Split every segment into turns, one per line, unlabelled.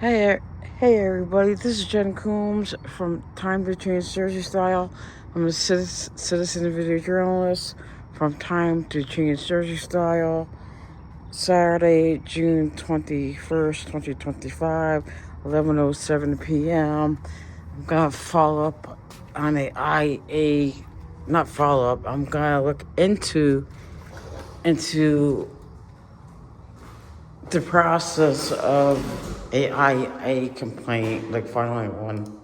Hey, hey everybody, this is Jen Coombs from Time to Change Jersey Style. I'm a citizen video journalist from Time to Change Jersey Style. Saturday, June 21st, 2025, 11:07 p.m. I'm going to follow up on not follow up, I'm going to look into the process of a IA complaint, like filing one.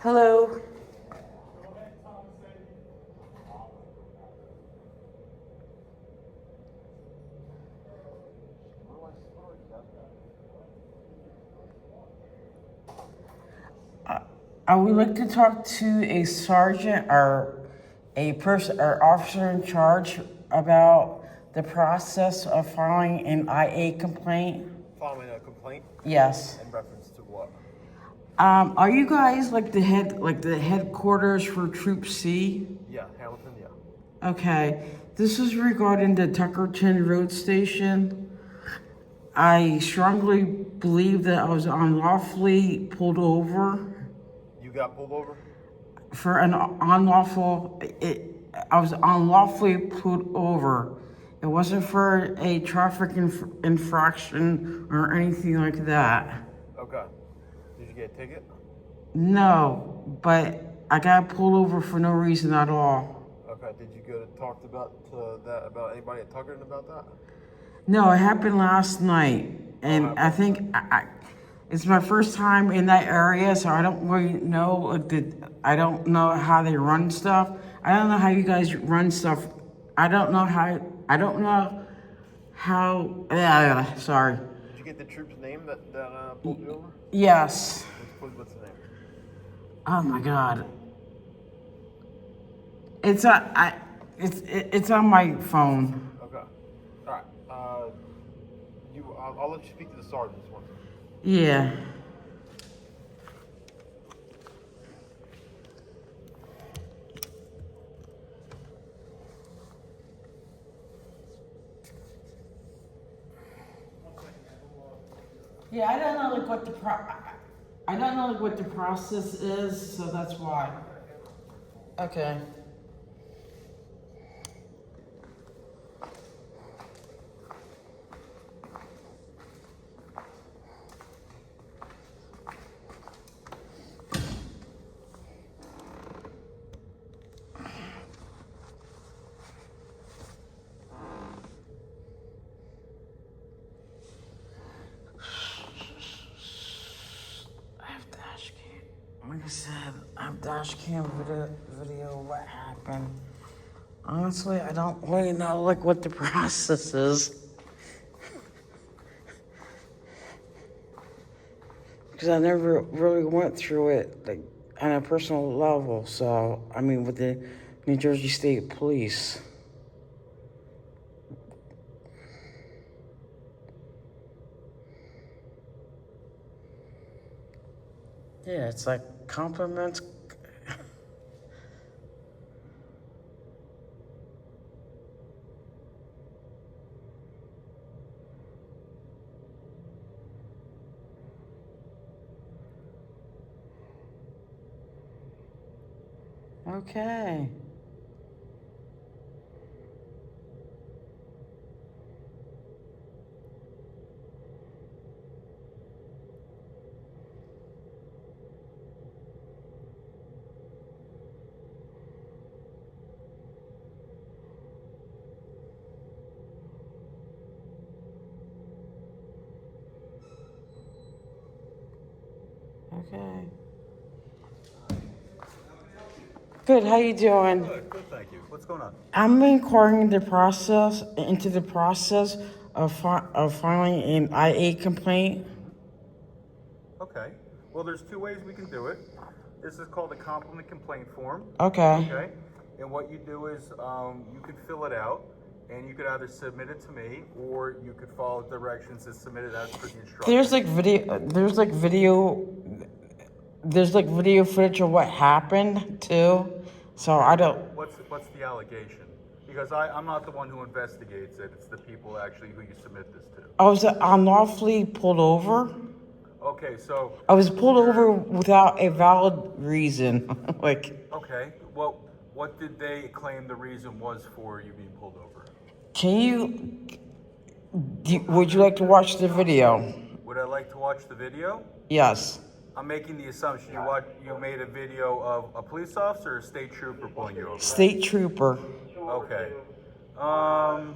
Hello. I would like to talk to a sergeant or a person or officer in charge about the process of filing an IA complaint.
Filing a complaint?
Yes.
In reference to what?
Are you guys like the headquarters for Troop C?
Yeah, Hamilton, yeah.
Okay. This is regarding the Tuckerton Road Station. I strongly believe that I was unlawfully pulled over.
You got pulled over?
For an unlawful, I was unlawfully pulled over. It wasn't for a traffic infraction or anything like that.
Okay. Did you get a ticket?
No, but I got pulled over for no reason at all.
Okay. Did you go to talk about about anybody at Tuckerton about that?
No, it happened last night, and I think it's my first time in that area, so I don't really know. I don't know how they run stuff. I don't know how you guys run stuff. I don't know how. I don't know how. Sorry.
Did you get the troop's name that pulled you over?
Yes.
What's the name?
Oh my God. It's it's on my phone.
Okay. All right. I'll let you speak to the sergeant this one.
Yeah. Yeah, I don't know like what I don't know like what the process is, so that's why. Okay. Like I said, I have dash cam video what happened. Honestly, I don't really know like what the process is. Because I never really went through it like on a personal level. So, I mean, with the New Jersey State Police. Yeah, it's like compliments. Okay. Okay. Good. How you doing?
Good, thank you. What's going on?
I'm inquiring into the process of filing an IA complaint.
Okay. Well, there's two ways we can do it. This is called a compliment complaint form.
Okay.
Okay. And what you do is you can fill it out, and you could either submit it to me, or you could follow directions and submit it as per the instructions.
There's like video footage of what happened too. So I don't.
What's the allegation? Because I'm not the one who investigates it. It's the people actually who you submit this to.
I was unlawfully pulled over.
Okay, so
I was pulled over without a valid reason.
Okay. Well, what did they claim the reason was for you being pulled over?
Would you like to watch the video?
Would I like to watch the video?
Yes.
I'm making the assumption you made a video of a police officer or a state trooper pulling you over.
State trooper.
Okay. Well,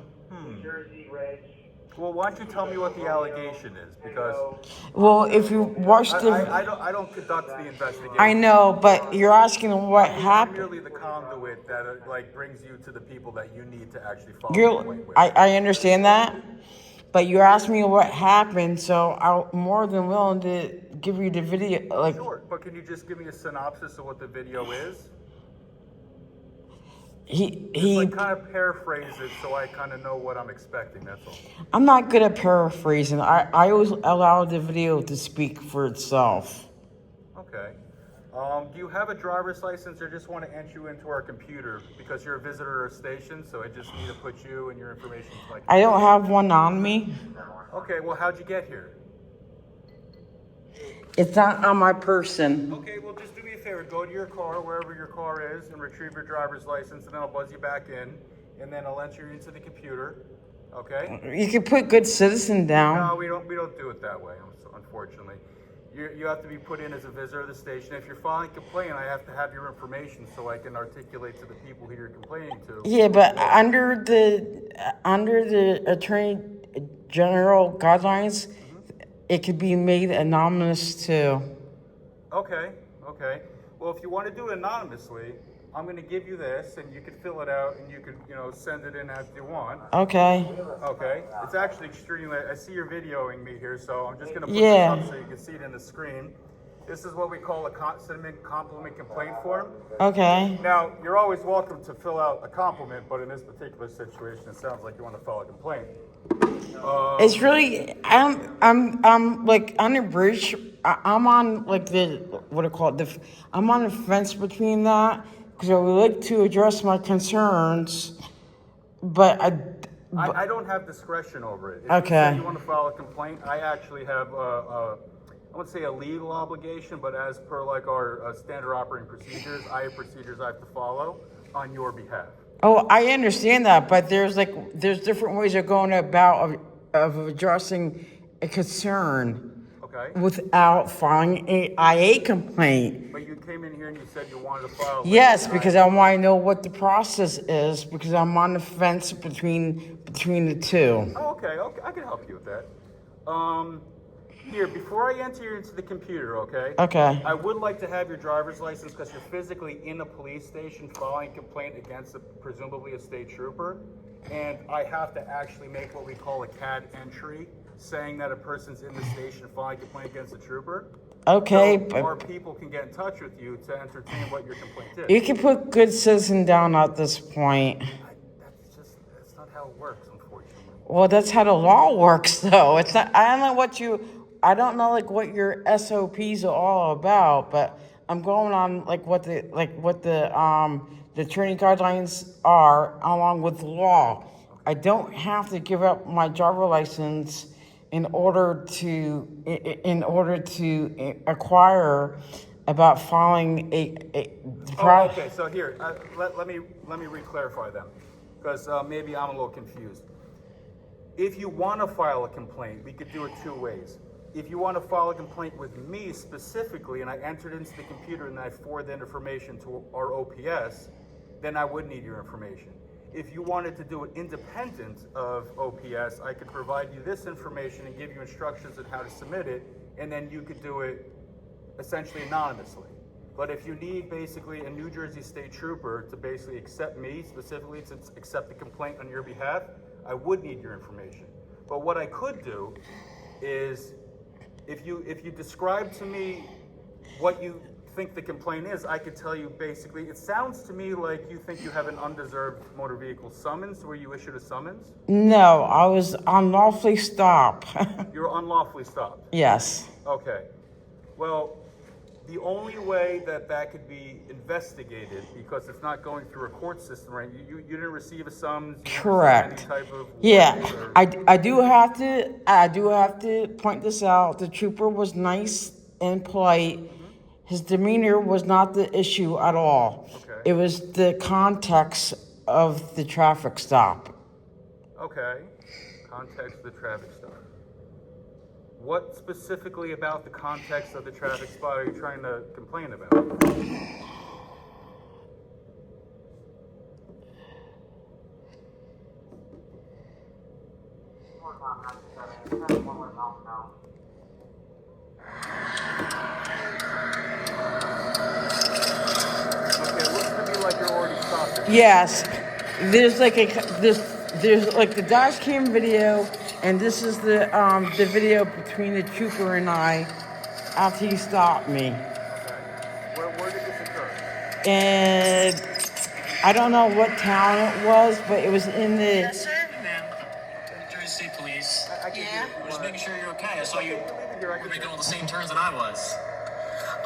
why don't you tell me what the allegation is? Because
Well, if you watch the,
I don't conduct the investigation.
I know, but you're asking what
I'm
happened.
merely the conduit that brings you to the people that you need to actually follow.
I understand that, but you asked me what happened, so I'm more than willing to give you the video.
Sure, but can you just give me a synopsis of what the video is?
He
kind of paraphrase it so I kind of know what I'm expecting. That's all.
I'm not good at paraphrasing. I always allow the video to speak for itself.
Okay. Do you have a driver's license, or just want to enter you into our computer because you're a visitor to our station? So I just need to put you and your information.
I don't have one on me.
Okay. Well, how'd you get here?
It's not on my person.
Okay. Well, just do me a favor. Go to your car, wherever your car is, and retrieve your driver's license, and then I'll buzz you back in, and then I'll enter you into the computer. Okay.
You can put good citizen down.
No, we don't do it that way. Unfortunately, you have to be put in as a visitor of the station. If you're filing a complaint, I have to have your information so I can articulate to the people who you're complaining to.
Yeah, but under the Attorney General guidelines, it could be made anonymous too.
Okay. Well, if you want to do it anonymously, I'm going to give you this, and you can fill it out, and you can, send it in as you want.
Okay.
Okay. It's actually extremely. I see you're videoing me here, so I'm just going to put
Yeah.
this up so you can see it in the screen. This is what we call a compliment complaint form.
Okay.
Now, you're always welcome to fill out a compliment, but in this particular situation, it sounds like you want to file a complaint.
It's really I'm like on the bridge. I'm on like I'm on the fence between that because I would like to address my concerns, but
I don't have discretion over it. If
Okay.
you say you want to file a complaint, I actually have I wouldn't say a legal obligation, but as per like our standard operating procedures, I have procedures I have to follow on your behalf.
Oh, I understand that, but there's different ways of going about of addressing a concern.
Okay.
Without filing an IA complaint.
But you came in here and you said you wanted to file.
Yes, because I want to know what the process is, because I'm on the fence between the two.
Oh, okay, I can help you with that. Here, before I enter you into the computer, okay?
Okay.
I would like to have your driver's license because you're physically in a police station filing a complaint against presumably a state trooper. And I have to actually make what we call a CAD entry saying that a person's in the station filing a complaint against a trooper.
Okay,
so
but
more people can get in touch with you to entertain what your complaint is.
you can put good citizen down at this point.
That's not how it works, unfortunately.
Well, that's how the law works, though. It's not. I don't know like what your SOPs are all about, but I'm going on what the attorney guidelines are along with the law. I don't have to give up my driver license in order to acquire about filing
Okay, so here, let me re-clarify them, because maybe I'm a little confused. If you want to file a complaint, we could do it two ways. If you want to file a complaint with me specifically, and I entered into the computer and I forward that information to our OPS, then I would need your information. If you wanted to do it independent of OPS, I could provide you this information and give you instructions on how to submit it, and then you could do it essentially anonymously. But if you need basically a New Jersey State Trooper to basically accept me, specifically to accept the complaint on your behalf, I would need your information. But what I could do is, if you describe to me what you think the complaint is, I could tell you basically, it sounds to me like you think you have an undeserved motor vehicle summons. Were you issued a summons?
No, I was unlawfully stopped.
You were unlawfully stopped.
Yes.
Okay. Well, the only way that that could be investigated, because it's not going through a court system, right? You didn't receive a summons. You didn't
Correct.
receive any type of
Yeah,
warning or-
I do have to point this out. The trooper was nice and polite. His demeanor was not the issue at all.
Okay.
It was the context of the traffic stop.
Okay. Context of the traffic stop. What specifically about the context of the traffic spot are you trying to complain about? Okay, it looks to me like you're already stopped.
Yes, there's like the dash cam video, and this is the video between the trooper and I after he stopped me.
Okay. Where did this occur?
And I don't know what town it was, but it was in the.
Yes, sir. Ma'am. New Jersey State Police.
I can
Yeah.
do
I'm just making sure you're okay. I saw you
You're
were making all the same turns that I was.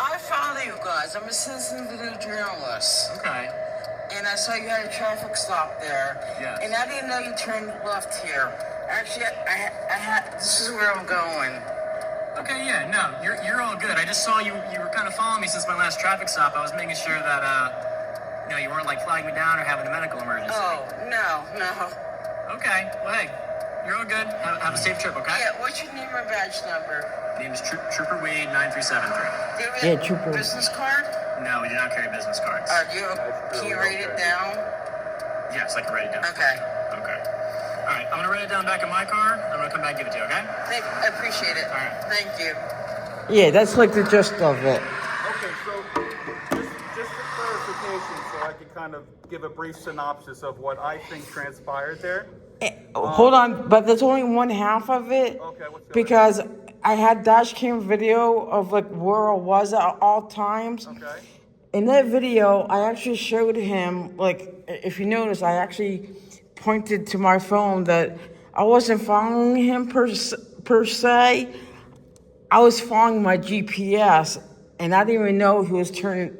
I follow you guys. I'm a citizen video journalist.
Okay.
And I saw you had a traffic stop there.
Yes.
And I didn't know you turned left here. Actually, I had. This is where I'm going.
Okay, yeah, no, you're all good. I just saw you were kind of following me since my last traffic stop. I was making sure that you weren't like flagging me down or having a medical emergency.
Oh, no.
Okay. Well, hey, you're all good. Have a safe trip, okay?
Yeah, what's your name or badge number?
My name is Trooper Wade 9373.
Do you have Yeah, a Trooper. business card?
No, we do not carry business cards.
Can you write it down?
Yes, I can write it down.
Okay.
Okay. All right, I'm gonna write it down back in my car. I'm gonna come back and give it to you, okay?
I appreciate it.
All right.
Thank you. Yeah, that's like the gist of it.
Okay, so just for clarification, so I can kind of give a brief synopsis of what I think transpired there.
Hold on, but there's only one half of it.
Okay, what's the other
Because I had dash cam video of like where I was at all times.
Okay.
In that video, I actually showed him, like, if you notice, I actually pointed to my phone that I wasn't following him per se. I was following my GPS, and I didn't even know he was turning.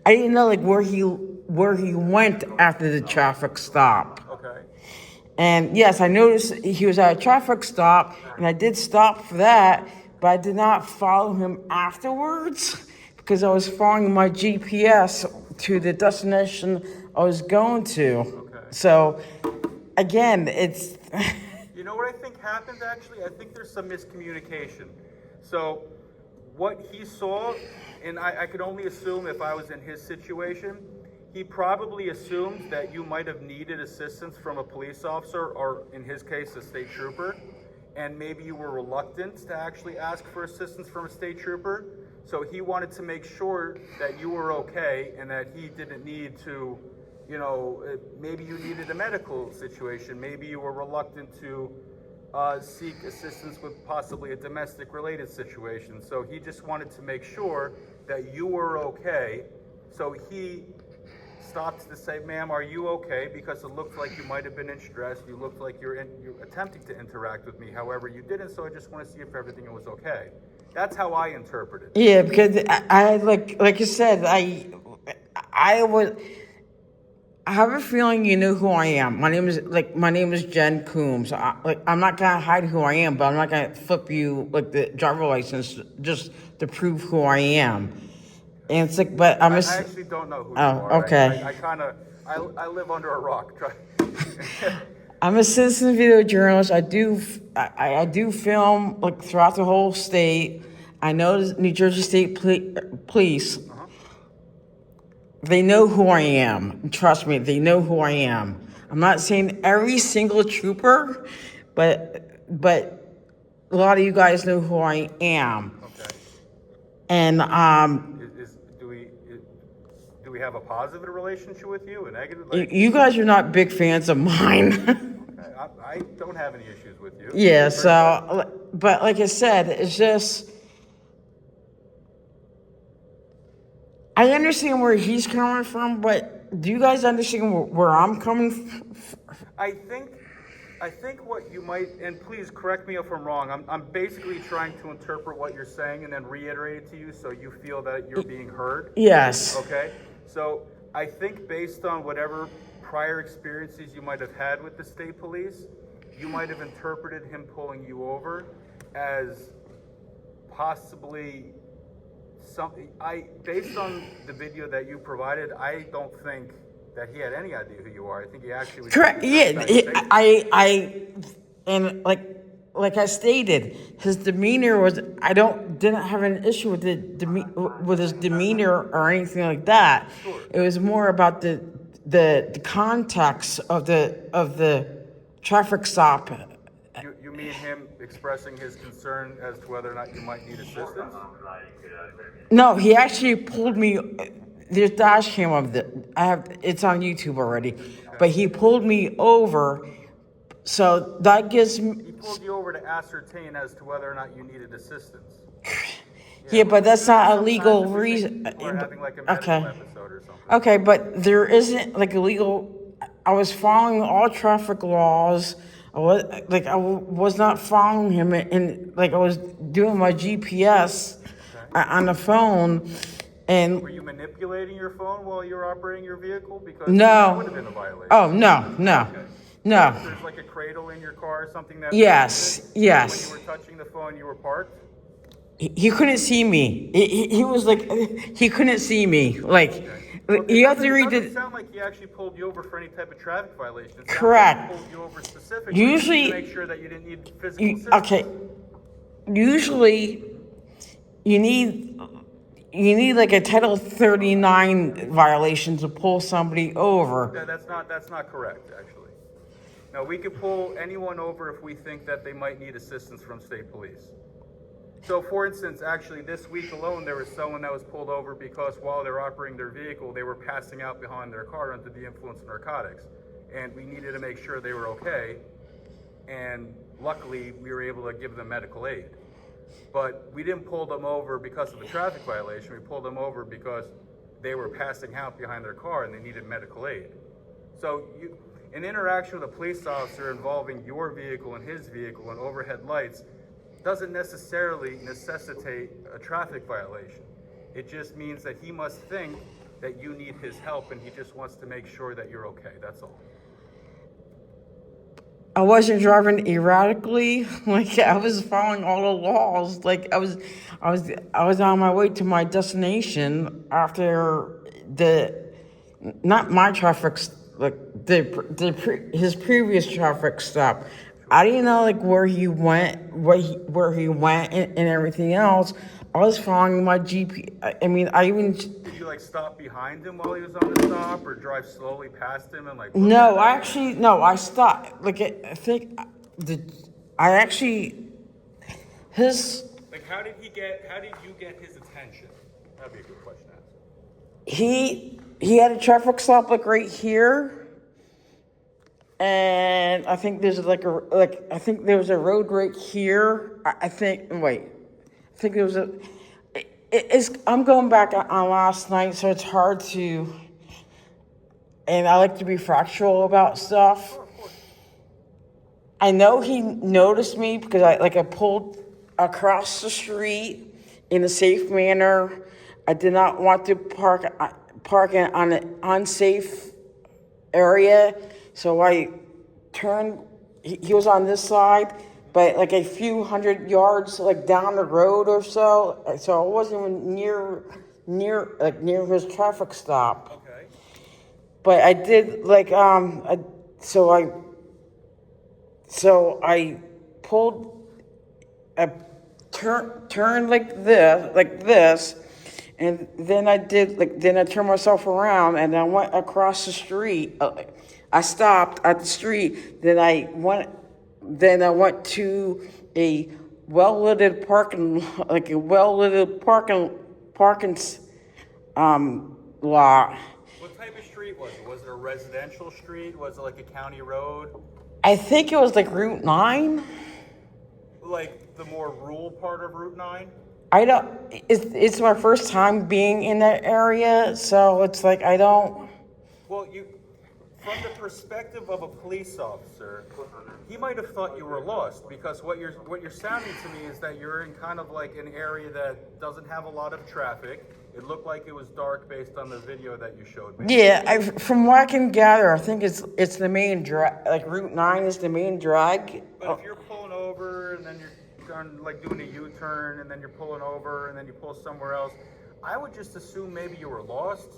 I didn't know like where he went after the traffic stop.
Okay.
And yes, I noticed he was at a traffic stop, and I did stop for that, but I did not follow him afterwards because I was following my GPS to the destination I was going to.
Okay.
So, again, it's.
You know what I think happened actually? I think there's some miscommunication. So, what he saw, and I could only assume if I was in his situation, he probably assumed that you might have needed assistance from a police officer, or in his case, a state trooper, and maybe you were reluctant to actually ask for assistance from a state trooper. So he wanted to make sure that you were okay and that he didn't need to, maybe you needed a medical situation. Maybe you were reluctant to seek assistance with possibly a domestic related situation. So he just wanted to make sure that you were okay. So he stopped to say, ma'am, are you okay? Because it looked like you might have been in stress. You looked like you're attempting to interact with me. However, you didn't, so I just want to see if everything was okay. That's how I interpret it.
Yeah, because I like you said, I have a feeling you know who I am. My name is Jen Coombs. I'm not gonna hide who I am, but I'm not gonna flip you like the driver license just to prove who I am. And it's like, but I
actually don't know who you
Oh,
are.
okay.
I live under a rock.
I'm a citizen video journalist. I do film like throughout the whole state. I know the New Jersey State Police. They know who I am. Trust me, they know who I am. I'm not saying every single trooper, but a lot of you guys know who I am.
Okay.
And
Do we Do we have a positive relationship with you, a negative?
You guys are not big fans of mine.
I don't have any issues with you.
Yeah, so, but like I said, it's just, I understand where he's coming from, but do you guys understand where I'm coming from?
I think what you might, and please correct me if I'm wrong, I'm basically trying to interpret what you're saying and then reiterate it to you so you feel that you're being heard.
Yes.
Okay? So I think based on whatever prior experiences you might have had with the state police, you might have interpreted him pulling you over as possibly something. Based on the video that you provided, I don't think that he had any idea who you are. I think he actually was
Correct. Yeah. And like I stated, his demeanor was. I didn't have an issue with with his demeanor or anything like that.
Sure.
It was more about the context of the traffic stop.
You mean him expressing his concern as to whether or not you might need assistance?
No, he actually pulled me. There's dash cam of it's on YouTube already, but he pulled me over. So that gives me.
He pulled you over to ascertain as to whether or not you needed assistance.
Yeah, but that's not a
Sometimes
legal
if you
reason.
think people are having like a medical episode or something.
Okay, but there isn't like a legal. I was following all traffic laws. I was not following him, and like I was doing my GPS on the phone, and
Were you manipulating your phone while you were operating your vehicle? Because
No.
that would have been a violation.
oh no.
There's like a cradle in your car or something that.
Yes, yes.
When you were touching the phone, you were parked.
He couldn't see me. He was like, he couldn't see me. Like, you have to read
It doesn't
the.
sound like he actually pulled you over for any type of traffic violation. It sounds
Correct.
Like he pulled you over specifically
Usually-
to make sure that you didn't need physical assistance.
Okay. Usually, you need like a Title 39 violation to pull somebody over.
That's not correct, actually. No, we could pull anyone over if we think that they might need assistance from state police. So, for instance, actually, this week alone, there was someone that was pulled over because while they were operating their vehicle, they were passing out behind their car under the influence of narcotics. And we needed to make sure they were okay. And luckily, we were able to give them medical aid. But we didn't pull them over because of a traffic violation. We pulled them over because they were passing out behind their car and they needed medical aid. So an interaction with a police officer involving your vehicle and his vehicle and overhead lights doesn't necessarily necessitate a traffic violation. It just means that he must think that you need his help and he just wants to make sure that you're okay. That's all.
I wasn't driving erratically. Like, I was following all the laws. Like, I was on my way to my destination after not my traffic, his previous traffic stop. I didn't know like where he went, where he went, and everything else. I was following my GP. I mean, I even.
Did you like stop behind him while he was on the stop, or drive slowly past him and like?
No, I stopped. Like, I think I actually his.
Like, how did you get his attention? That'd be a good question to ask.
He had a traffic stop like right here. And I think there's I think there was a road right here. I think there was I'm going back on last night, so it's hard to, and I like to be factual about stuff. I know he noticed me because I pulled across the street in a safe manner. I did not want to park in on an unsafe area. So I turned, he was on this side, but like a few hundred yards like down the road or so. So I wasn't even near his traffic stop.
Okay.
But I did so I pulled a turn like this, and then I turned myself around and I went across the street. I stopped at the street. Then I went to a well-lit parking lot.
What type of street was it? Was it a residential street? Was it like a county road?
I think it was like Route 9.
Like the more rural part of Route 9?
I don't, it's my first time being in that area, so it's like I don't.
Well, from the perspective of a police officer, he might have thought you were lost, because what you're sounding to me is that you're in kind of like an area that doesn't have a lot of traffic. It looked like it was dark based on the video that you showed me.
Yeah, from what I can gather, I think it's the main drag. Like Route 9 is the main drag.
But if you're pulling over and then you're like doing a U-turn and then you're pulling over and then you pull somewhere else, I would just assume maybe you were lost.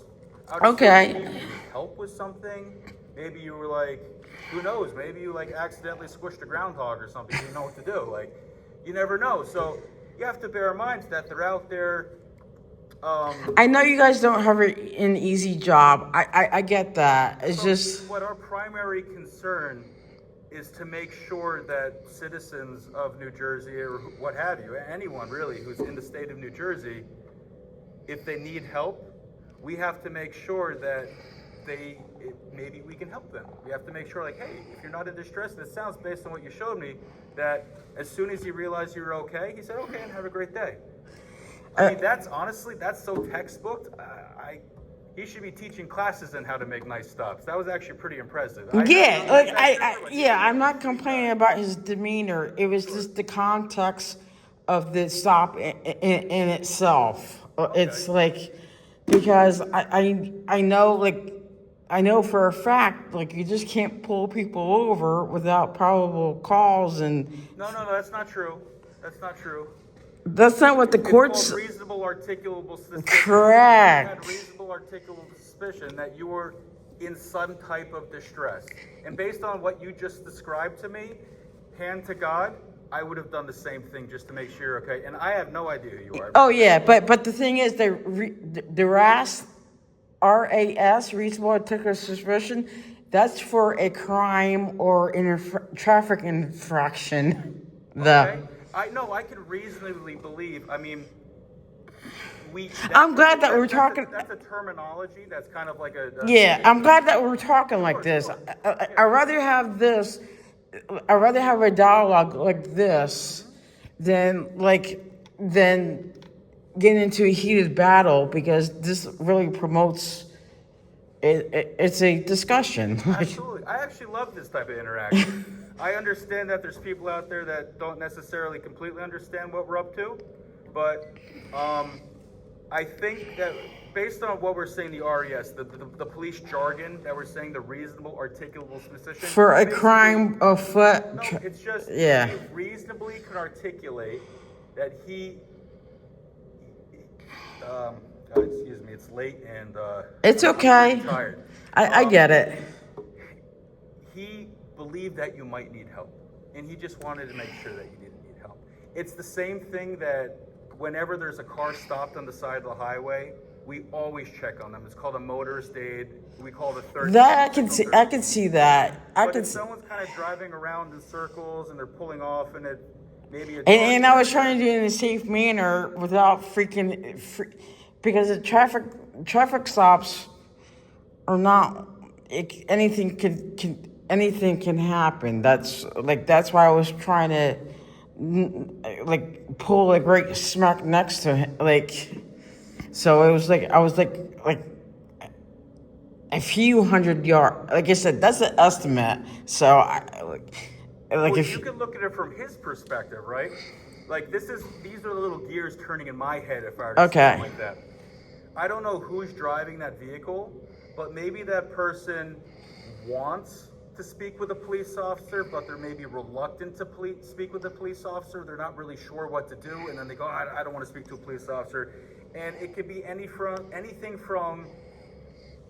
Okay.
Maybe you needed help with something. Maybe you were like, who knows? Maybe you like accidentally squished a groundhog or something. You didn't know what to do. Like, you never know. So you have to bear in mind that they're out there.
I know you guys don't have an easy job. I get that. It's just
what our primary concern is to make sure that citizens of New Jersey, or what have you, anyone really who's in the state of New Jersey, if they need help, we have to make sure that maybe we can help them. We have to make sure, like, hey, if you're not in distress, and it sounds based on what you showed me, that as soon as he realized you were okay, he said, okay, and have a great day. I mean, that's so textbook. He should be teaching classes on how to make nice stops. That was actually pretty impressive.
I'm not complaining about his demeanor. It was just the context of the stop in itself.
Okay.
It's like, because I know for a fact, like, you just can't pull people over without probable cause, and
No, that's not true. That's not true.
that's not what the
It's
courts.
called reasonable articulable suspicion.
Correct.
You had reasonable articulable suspicion that you were in some type of distress. And based on what you just described to me, hand to God, I would have done the same thing just to make sure you're okay. And I have no idea who you are.
Oh yeah, but the thing is, the RAS, reasonable articulable suspicion, that's for a crime or traffic infraction.
Okay. I can reasonably believe. I mean,
I'm glad that we're talking.
That's a terminology. That's kind of like a.
Yeah, I'm glad that we're talking like this. I'd rather have this. I'd rather have a dialogue like this than get into a heated battle, because this really promotes. It's a discussion.
Absolutely. I actually love this type of interaction. I understand that there's people out there that don't necessarily completely understand what we're up to, but I think that based on what we're saying, the RES, the police jargon that we're saying, the reasonable articulable suspicion.
For a crime afoot.
No, it's just
yeah.
he reasonably can articulate that he excuse me, it's late and
it's okay.
I'm tired.
I get it.
He believed that you might need help, and he just wanted to make sure that you didn't need help. It's the same thing that whenever there's a car stopped on the side of the highway, we always check on them. It's called a motorist aid. We call it a third.
That I can see that.
If someone's kind of driving around in circles and they're pulling off, and it maybe.
And I was trying to do it in a safe manner without because the traffic stops are not. Anything can happen. That's why I was trying to pull right smack next to him, so it was I was a few hundred yards. Like I said, that's an estimate. So if
you can look at it from his perspective, right? Like these are the little gears turning in my head if I were to say it like that. I don't know who's driving that vehicle, but maybe that person wants to speak with a police officer, but they're maybe reluctant to speak with a police officer. They're not really sure what to do, and then they go, I don't want to speak to a police officer. And it could be anything from,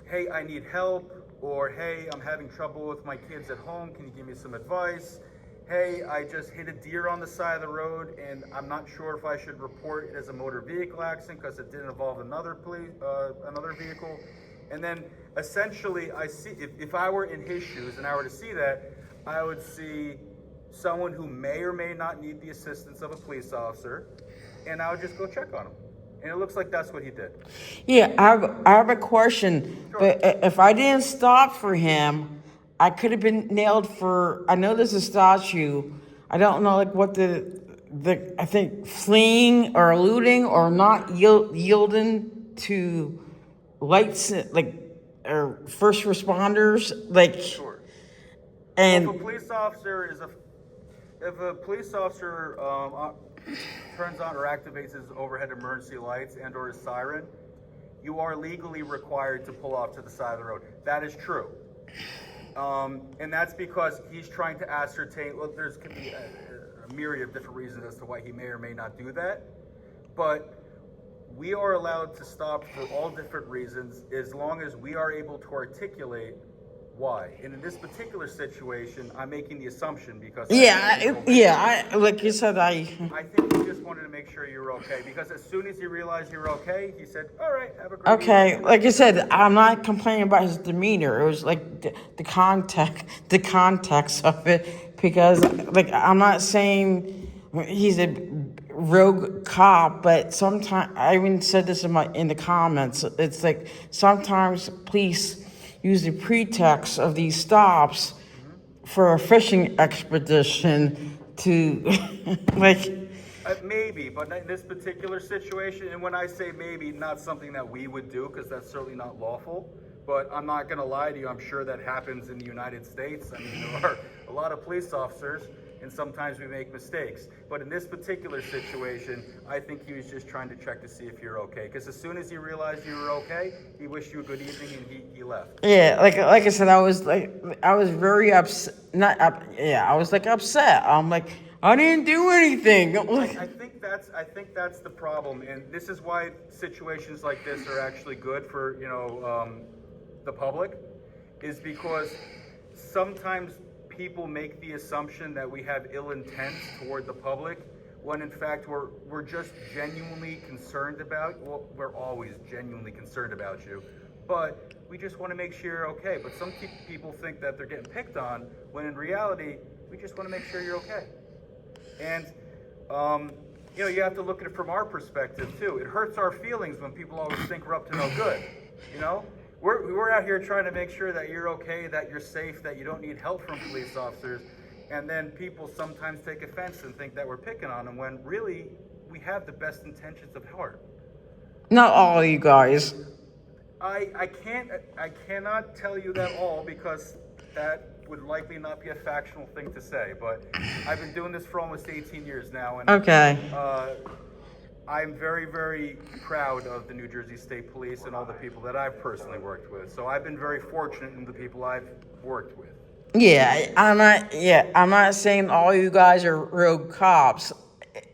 hey, I need help, or hey, I'm having trouble with my kids at home. Can you give me some advice? Hey, I just hit a deer on the side of the road, and I'm not sure if I should report it as a motor vehicle accident because it didn't involve another vehicle. And then essentially, I see if I were in his shoes and I were to see that, I would see someone who may or may not need the assistance of a police officer, and I would just go check on him. And it looks like that's what he did.
Yeah, I have a question.
Sure.
But if I didn't stop for him, I could have been nailed for. I know there's a statute. I don't know like what the I think fleeing or eluding or not yielding to lights like or first responders like.
Sure.
And
If a police officer turns on or activates his overhead emergency lights and or his siren, you are legally required to pull off to the side of the road. That is true. And that's because he's trying to ascertain, well, there's could be a myriad of different reasons as to why he may or may not do that. But we are allowed to stop for all different reasons as long as we are able to articulate why. And in this particular situation, I'm making the assumption because
like you said,
I think he just wanted to make sure you were okay, because as soon as he realized you were okay, he said, all right, have a great
okay,
evening.
like I said, I'm not complaining about his demeanor. It was like the context of it, because like I'm not saying he's a rogue cop, but sometimes I even said this in the comments. It's like sometimes police use the pretext of these stops for a fishing expedition to like.
Maybe, but in this particular situation, and when I say maybe, not something that we would do, because that's certainly not lawful, but I'm not going to lie to you, I'm sure that happens in the United States. I mean, there are a lot of police officers, and sometimes we make mistakes. But in this particular situation, I think he was just trying to check to see if you're okay, because as soon as he realized you were okay, he wished you a good evening, and he left.
Yeah, like I said, I was very upset. I was like upset. I'm like, I didn't do anything.
I think that's the problem, and this is why situations like this are actually good for the public, is because sometimes people make the assumption that we have ill intent toward the public, when in fact we're just genuinely concerned about. Well, we're always genuinely concerned about you, but we just want to make sure you're okay. But some people think that they're getting picked on, when in reality we just want to make sure you're okay. And you have to look at it from our perspective too. It hurts our feelings when people always think we're up to no good. We're out here trying to make sure that you're okay, that you're safe, that you don't need help from police officers, and then people sometimes take offense and think that we're picking on them, when really we have the best intentions of heart.
Not all of you guys.
I cannot tell you that all, because that would likely not be a factual thing to say, but I've been doing this for almost 18 years now, and
Okay.
I'm very, very proud of the New Jersey State Police and all the people that I've personally worked with. So I've been very fortunate in the people I've worked with.
Yeah, I'm not saying all you guys are rogue cops.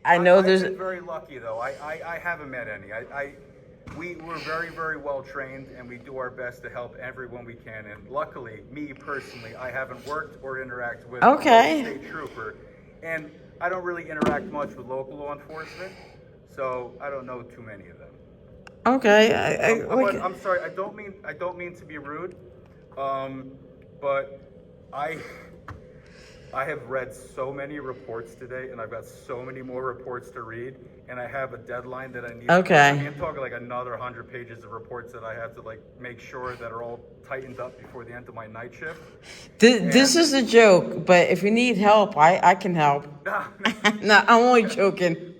I've
been very lucky though. I haven't met any. We're very, very well trained, and we do our best to help everyone we can. And luckily, me personally, I haven't worked or interacted with a state trooper, and I don't really interact much with local law enforcement, so I don't know too many of them.
Okay,
but I'm sorry. I don't mean to be rude, but I have read so many reports today, and I've got so many more reports to read, and I have a deadline that I need.
Okay.
I'm talking like another 100 pages of reports that I have to make sure that are all tightened up before the end of my night shift.
This is a joke, but if you need help, I can help. No, I'm only joking.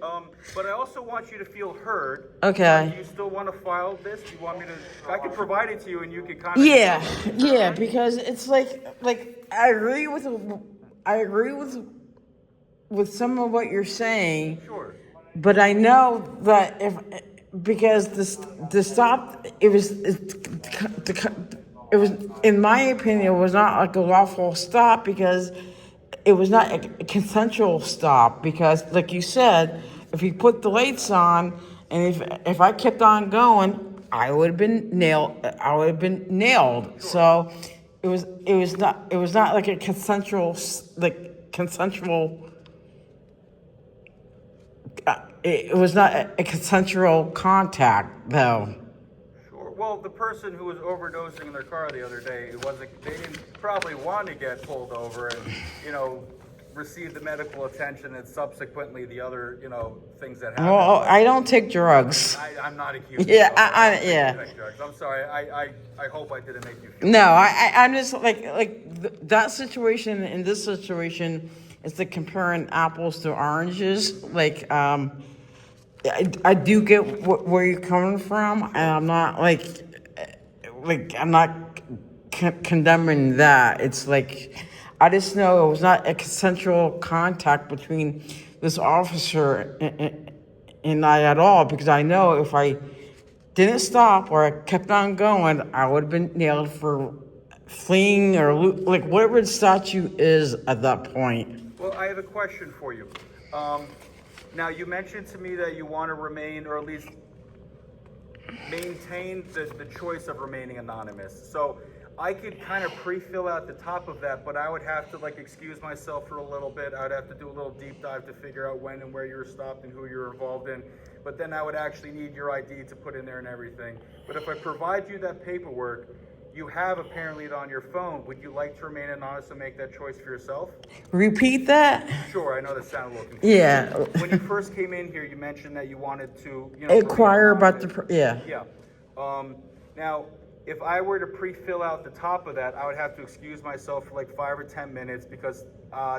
But I also want you to feel heard.
Okay.
Do you still want to file this? Do you want me to? I can provide it to you, and you can kind of.
Yeah, because it's like I agree with some of what you're saying.
Sure.
But I know that because the stop, it was in my opinion, it was not like a lawful stop, because it was not a consensual stop, because like you said, if he put the lights on, and if I kept on going, I would have been nailed.
Sure.
So it was not like a consensual it was not a consensual contact, though.
Sure. Well, the person who was overdosing in their car the other day, they didn't probably want to get pulled over, and received the medical attention and subsequently the other, things that happened.
Well, I don't take drugs.
I'm not accused.
Yeah,
of taking drugs. I'm sorry. I hope I didn't make you feel.
No, I'm just that situation and this situation is like comparing apples to oranges. I do get where you're coming from, and I'm not I'm not condemning that. It's like, I just know it was not a consensual contact between this officer and I at all, because I know if I didn't stop or I kept on going, I would have been nailed for fleeing or whatever the statute is at that point.
Well, I have a question for you. Now, you mentioned to me that you want to remain, or at least maintain the choice of remaining anonymous. So I could kind of pre-fill out the top of that, but I would have to excuse myself for a little bit. I would have to do a little deep dive to figure out when and where you were stopped and who you were involved in. But then I would actually need your ID to put in there and everything. But if I provide you that paperwork, you have apparently it on your phone. Would you like to remain anonymous and make that choice for yourself?
Repeat that?
Sure, I know that sounded a little confusing.
Yeah.
When you first came in here, you mentioned that you wanted to,
inquire about the, yeah.
Yeah. Now, if I were to pre-fill out the top of that, I would have to excuse myself for 5 or 10 minutes because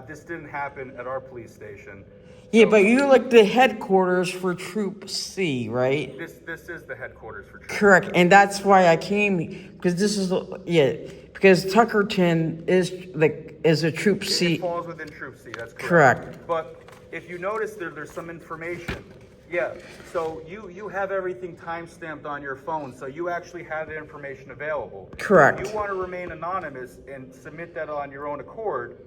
this didn't happen at our police station.
Yeah, but you're the headquarters for Troop C, right?
This is the headquarters for Troop.
Correct, and that's why I came, because because Tuckerton is a Troop C.
It falls within Troop C, that's
Correct.
correct. But if you notice there's some information. Yeah, so you have everything time-stamped on your phone, so you actually have the information available.
Correct.
If you want to remain anonymous and submit that on your own accord,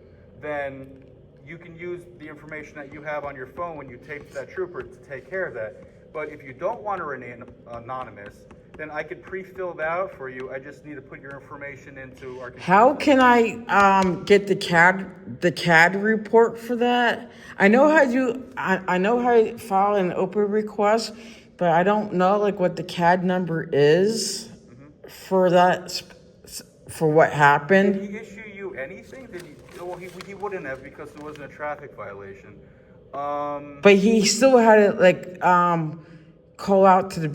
then you can use the information that you have on your phone when you tape to that trooper to take care of that. But if you don't want to remain anonymous, then I could pre-fill that out for you. I just need to put your information into our computer.
How can I get the CAD report for that? I know how to file an open request, but I don't know what the CAD number is for that, for what happened.
Did he issue you anything? Well, he wouldn't have because it wasn't a traffic violation.
But he still had to call out to the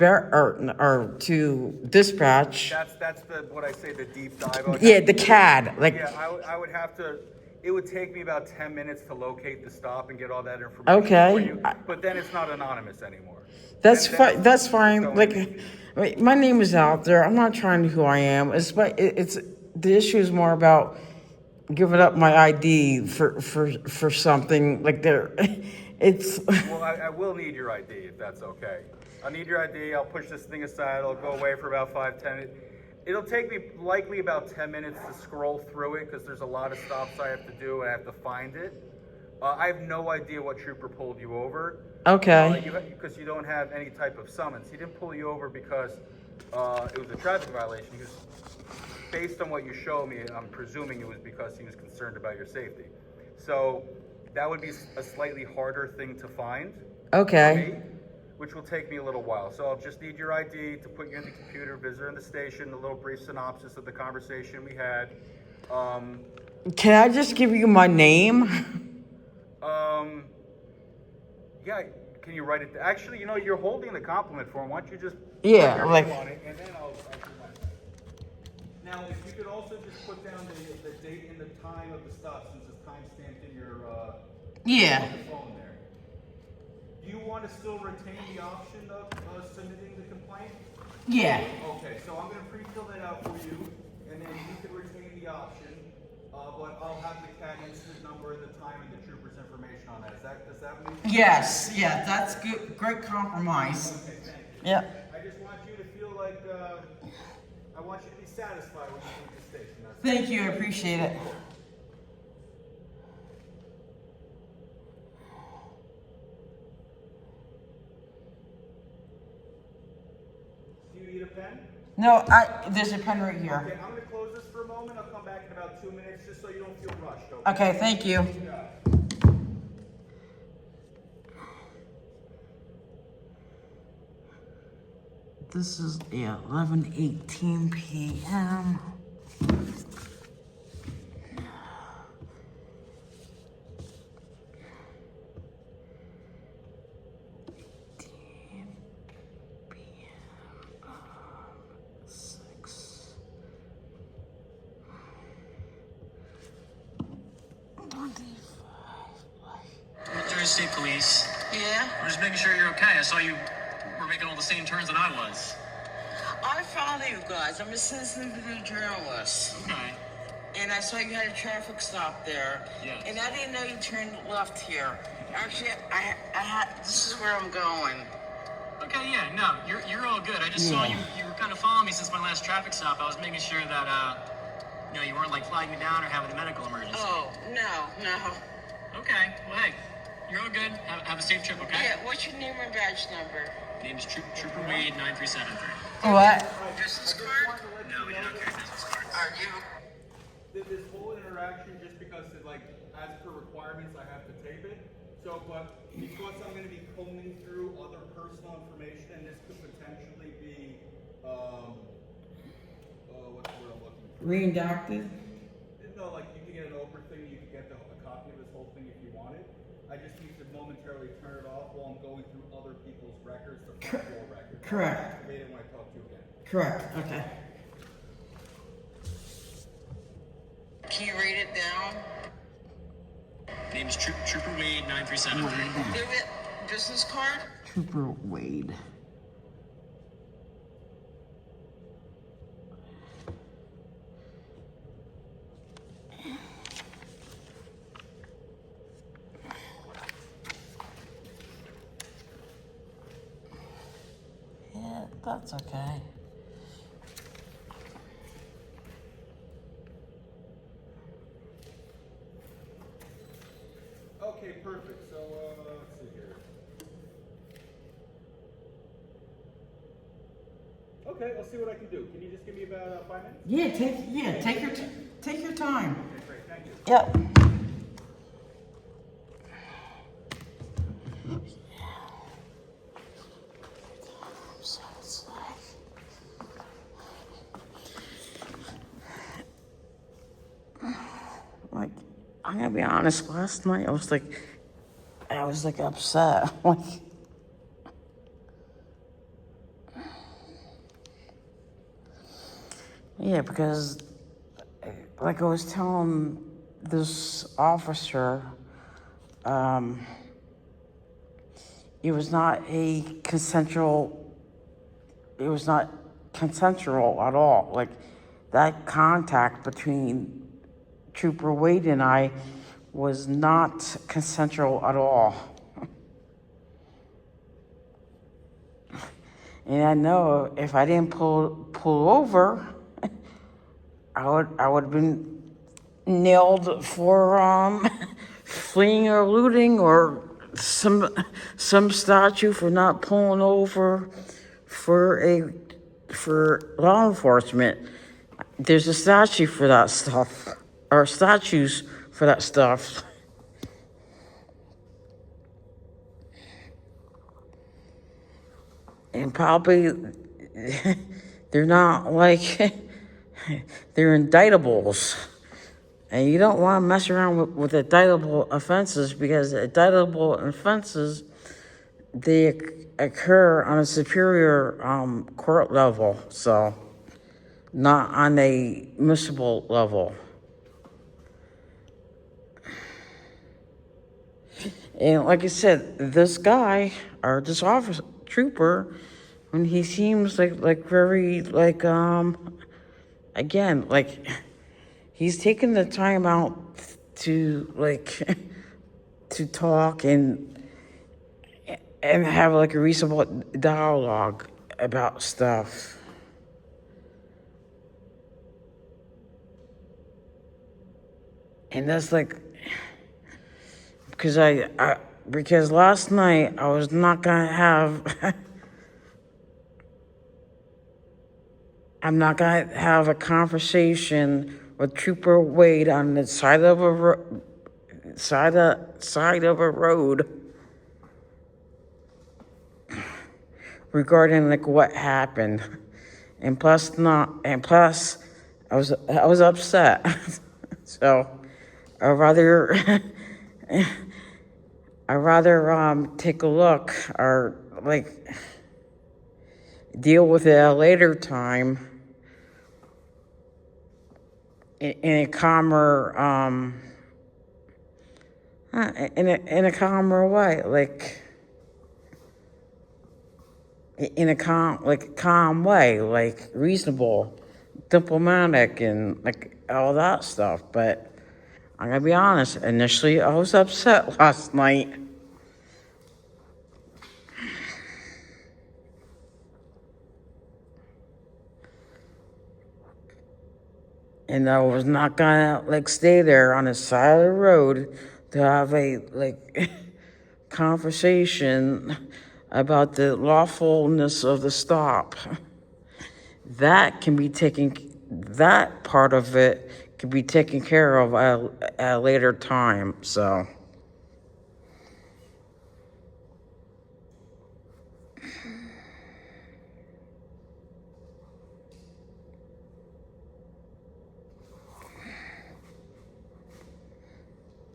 or to dispatch.
That's what I say, the deep dive.
Yeah, the CAD.
I would have to. It would take me about 10 minutes to locate the stop and get all that information.
Okay.
For you, but then it's not anonymous anymore.
That's fine. That's fine. My name is out there. I'm not trying to who I am. It's the issue is more about giving up my ID for something It's.
Well, I will need your ID if that's okay. I'll need your ID. I'll push this thing aside. I'll go away for about 5-10. It'll take me likely about 10 minutes to scroll through it because there's a lot of stops I have to do and I have to find it. I have no idea what trooper pulled you over.
Okay.
Because you don't have any type of summons. He didn't pull you over because it was a traffic violation. He was, based on what you showed me, I'm presuming it was because he was concerned about your safety. So that would be a slightly harder thing to find.
Okay.
For me, which will take me a little while. So I'll just need your ID to put you in the computer, visit in the station, a little brief synopsis of the conversation we had.
Can I just give you my name?
Yeah, can you write it? Actually, you're holding the compliment form. Why don't you just
Yeah,
put your
like-
name on it, and then I'll do my. Now, if you could also just put down the date and the time of the stop, since it's time-stamped in your
Yeah.
on the phone there. Do you want to still retain the option of submitting the complaint?
Yeah.
Okay, so I'm going to pre-fill that out for you, and then you can retain the option, but I'll have the CAD incident number, the time, and the trooper's information on that. Does that make sense?
Yes. Yeah. That's good. Great compromise.
Okay, thank you.
Yeah.
I just want you to feel like, I want you to be satisfied when you leave the station. That's
Thank you. I appreciate it.
Do you need a pen?
No, there's a pen right here.
Okay, I'm going to close this for a moment. I'll come back in about 2 minutes just so you don't feel rushed, okay?
Okay. Thank you.
Yeah.
This is 11:18 p.m.
State Police.
Yeah?
We're just making sure you're okay. I saw you were making all the same turns that I was.
I follow you guys. I'm a citizen video journalist.
Okay.
And I saw you had a traffic stop there.
Yes.
And I didn't know you turned left here. Actually, I had, this is where I'm going.
Okay, yeah, no, you're all good. I just saw you were kind of following me since my last traffic stop. I was making sure that, you weren't like flagging me down or having a medical emergency.
Oh, no.
Okay, well, hey, you're all good. Have a safe trip, okay?
Yeah, what's your name and badge number?
My name is Trooper Wade 9373.
What?
Business card?
No, we don't carry business cards.
Are you?
This whole interaction, just because it, like, as per requirements, I have to tape it. So, but because I'm going to be combing through other personal information, and this could potentially be, what's the word I'm looking for?
Reindocted?
No, like you can get an Oprah thing, you can get a copy of this whole thing if you wanted. I just need to momentarily turn it off while I'm going through other people's records to find your records.
Correct.
I'll activate it when I talk to you again.
Correct. Okay.
Can you write it down?
My name is Trooper Wade 9373.
Do it. Business card?
Trooper Wade. Yeah, that's okay.
Okay, perfect. So, let's see here. Okay, I'll see what I can do. Can you just give me about 5 minutes?
Yeah, take your time.
Okay, great. Thank you.
Yep. So it's like, I'm gonna be honest. Last night I was like upset. Like, yeah, because like I was telling this officer, it was not consensual at all. Like, that contact between Trooper Wade and I was not consensual at all. And I know if I didn't pull over, I would have been nailed for fleeing or looting, or some statute for not pulling over for law enforcement. There's a statute for that stuff, or statutes for that stuff. And probably they're not like they're indictables. And you don't want to mess around with indictable offenses, because indictable offenses, they occur on a superior court level, so not on a municipal level. And like I said, this guy, or this officer, trooper, when he seems like very again, like, he's taking the time out to to talk and have like a reasonable dialogue about stuff. And that's like, because last night I was not gonna have I'm not gonna have a conversation with Trooper Wade on the side of a road regarding like what happened, and plus I was upset. So I'd rather take a look, or like deal with it at a later time in a calmer In a calmer way, like in a calm way, like reasonable, diplomatic, and like all that stuff. But I'm gonna be honest. Initially, I was upset last night. And I was not gonna like stay there on the side of the road to have a like conversation about the lawfulness of the stop. That can be taken. That part of it can be taken care of at a later time. So.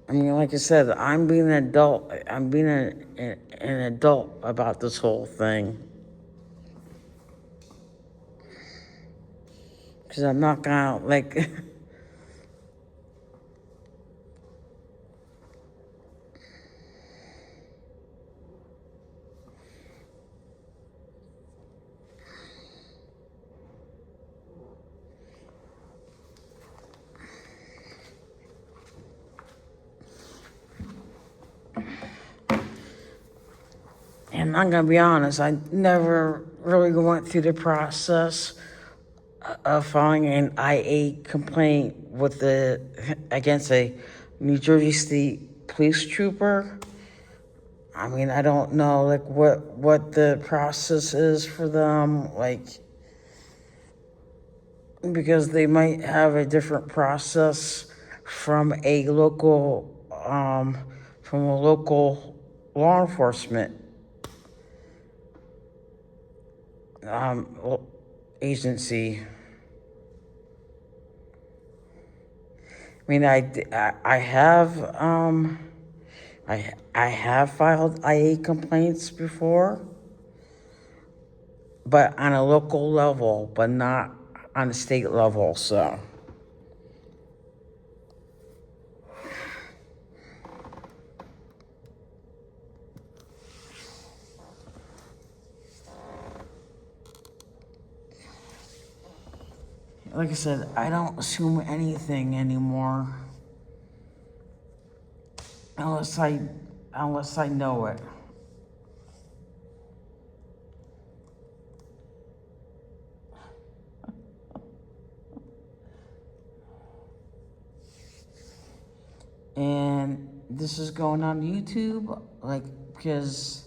I mean, like I said, I'm being an adult. I'm being an adult about this whole thing. Because I'm not gonna, like, and I'm gonna be honest, I never really went through the process of filing an IA complaint against a New Jersey State police trooper. I mean, I don't know, like, what the process is for them, like, because they might have a different process from a local law enforcement agency. I mean, I have I have filed IA complaints before, but on a local level, but not on a state level. So. Like I said, I don't assume anything anymore unless I know it. And this is going on YouTube, like, because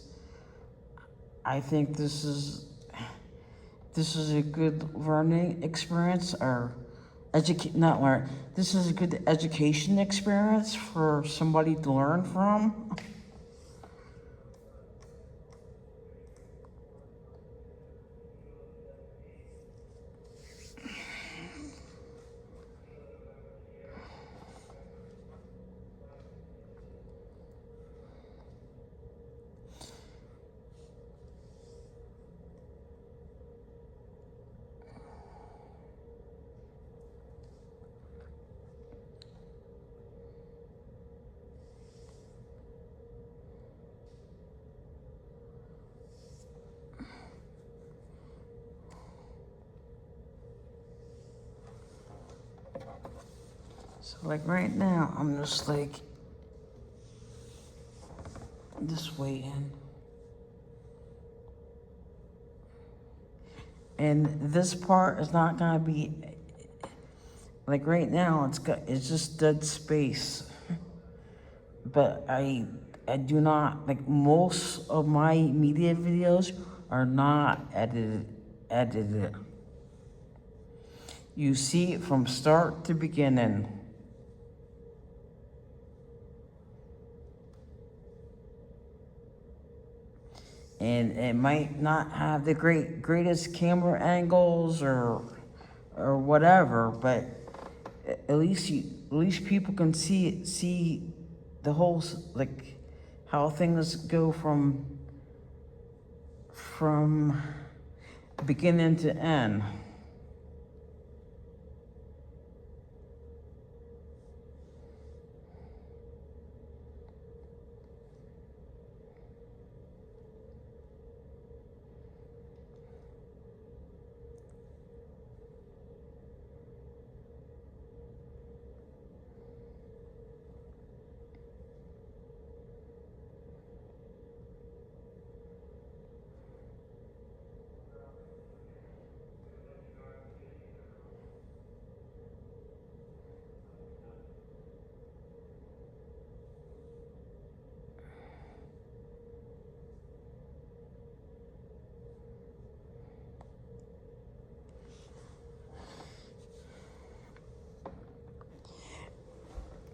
I think this is a good learning experience, or not learn. This is a good education experience for somebody to learn from. So like right now, I'm just waiting. And this part is not gonna be, like right now, it's just dead space. But I do not, like, most of my media videos are not edited. You see it from start to beginning. And it might not have the greatest camera angles or whatever, but at least people can see the whole, like, how things go from beginning to end.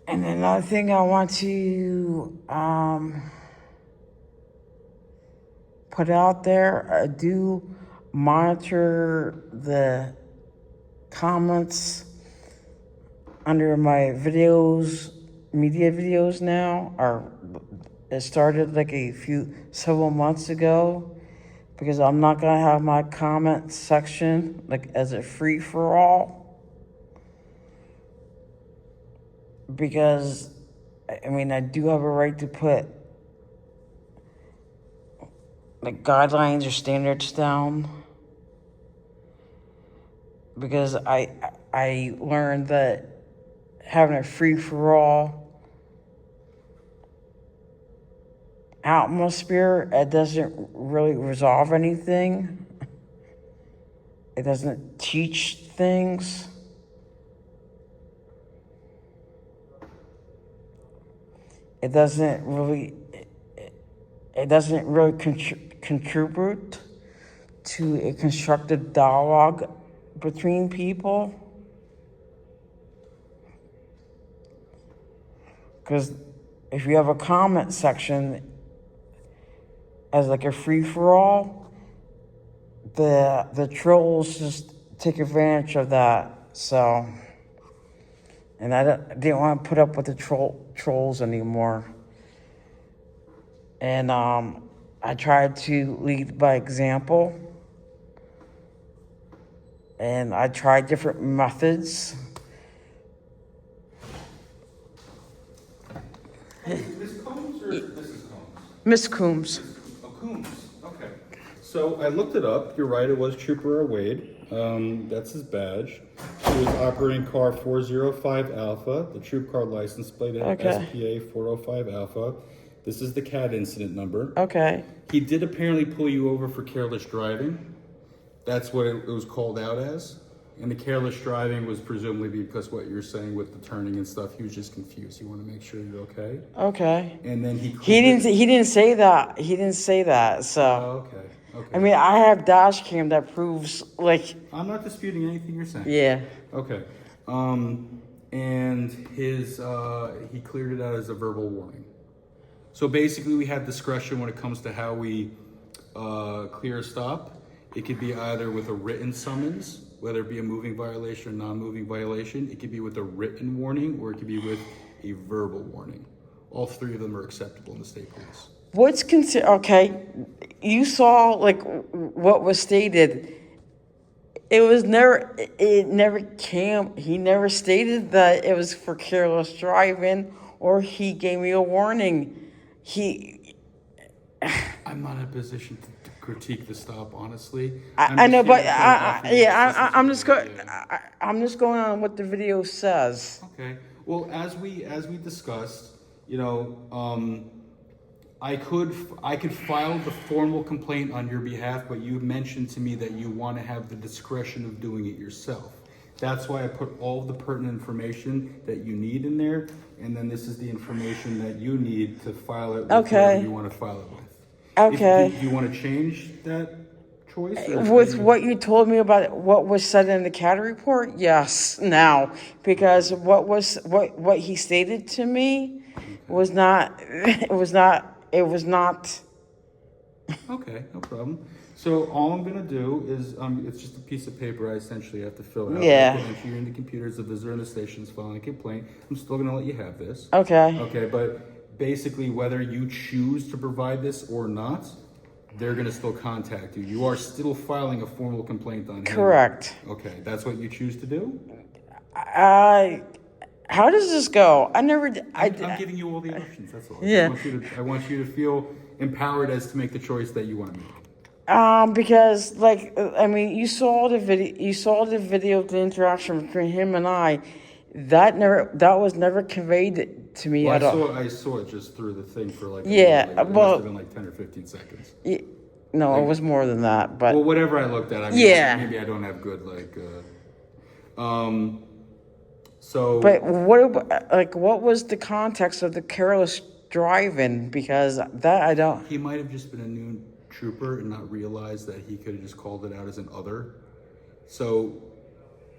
And another thing I want to put out there, I do monitor the comments under my videos, media videos now, or it started like several months ago, because I'm not gonna have my comment section like as a free for all, because I mean I do have a right to put like guidelines or standards down, because I learned that having a free for all atmosphere, it doesn't really resolve anything. It doesn't teach things. It doesn't really contribute to a constructive dialogue between people. Because if you have a comment section as like a free-for-all, the trolls just take advantage of that. So, and I didn't want to put up with the trolls anymore. And I tried to lead by example. And I tried different methods.
Miss Combs or Mrs. Combs?
Miss Coombs.
Oh, Coombs. Okay. So I looked it up. You're right. It was Trooper Wade. That's his badge. He was operating car 405 Alpha. The troop car license plate SPA 405 Alpha. This is the CAD incident number.
Okay.
He did apparently pull you over for careless driving. That's what it was called out as. And the careless driving was presumably because what you're saying with the turning and stuff, he was just confused. You want to make sure you're okay.
Okay.
And then he
didn't say that. He didn't say that. So.
Oh, okay. Okay.
I mean, I have dash cam that proves like.
I'm not disputing anything you're saying.
Yeah.
Okay. And his he cleared it out as a verbal warning. So basically, we have discretion when it comes to how we clear a stop. It could be either with a written summons, whether it be a moving violation or non-moving violation. It could be with a written warning, or it could be with a verbal warning. All three of them are acceptable in the state police.
What's considered okay? You saw like what was stated. It was never. It never came. He never stated that it was for careless driving, or he gave me a warning.
I'm not in a position to critique the stop, honestly.
I know, but I'm just going. I'm just going on what the video says.
Okay. Well, as we discussed, you know, I could file the formal complaint on your behalf, but you mentioned to me that you want to have the discretion of doing it yourself. That's why I put all the pertinent information that you need in there, and then this is the information that you need to file it with whoever you want to file it with.
Okay.
Do you want to change that choice?
With what you told me about what was said in the CAD report, yes, now, because what he stated to me was not. It was not.
Okay, no problem. So all I'm gonna do is, it's just a piece of paper I essentially have to fill out.
Yeah.
I can enter in the computers, the visitor in the station's filing a complaint. I'm still gonna let you have this.
Okay.
Okay, but basically whether you choose to provide this or not, they're gonna still contact you. You are still filing a formal complaint on him.
Correct.
Okay, that's what you choose to do?
How does this go? I'm
giving you all the options, that's all.
Yeah.
I want you to feel empowered as to make the choice that you want to make.
Because like I mean, you saw the video of the interaction between him and I. That was never conveyed to me at all.
I saw it just through the thing for like
Yeah,
it must have been like 10 or 15 seconds.
No, it was more than that. But
well, whatever I looked at, I mean, maybe I don't have good So.
But what was the context of the careless driving? Because that I don't.
He might have just been a new trooper and not realized that he could have just called it out as an other. So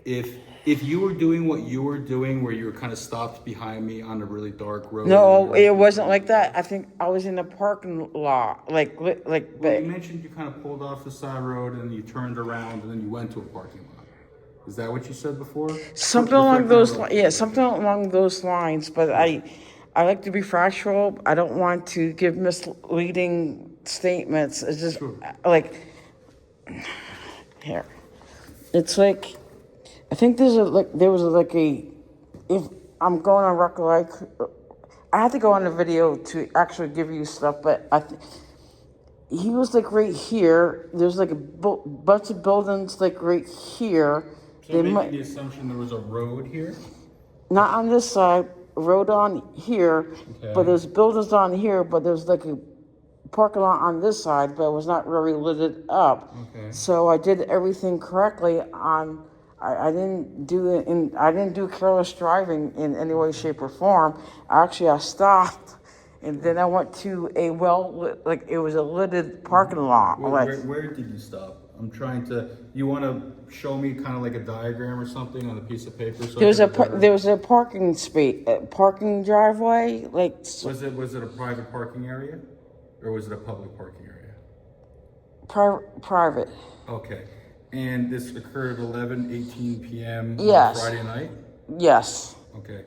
If you were doing what you were doing, where you were kind of stopped behind me on a really dark road.
No, it wasn't like that. I think I was in the parking lot, like.
Well, you mentioned you kind of pulled off the side road and you turned around and then you went to a parking lot. Is that what you said before?
Something along those, yeah, something along those lines. But I like to be factual. I don't want to give misleading statements. It's just like here. It's like I think there was if I'm going on record, like I had to go on the video to actually give you stuff, but he was like right here. There's like a bunch of buildings like right here.
So making the assumption there was a road here?
Not on this side, road on here,
Okay.
but there's buildings on here, but there's like a parking lot on this side, but it was not really lit up.
Okay.
So I did everything correctly I didn't do careless driving in any way, shape, or form. Actually, I stopped, and then I went to a it was a lighted parking lot.
Where did you stop? I'm trying to. You want to show me kind of like a diagram or something on a piece of paper? So
there was a parking space, parking driveway. Like
was it a private parking area, or was it a public parking area?
Private.
Okay. And this occurred at 11:18 p.m.
Yes.
on Friday night?
Yes.
Okay.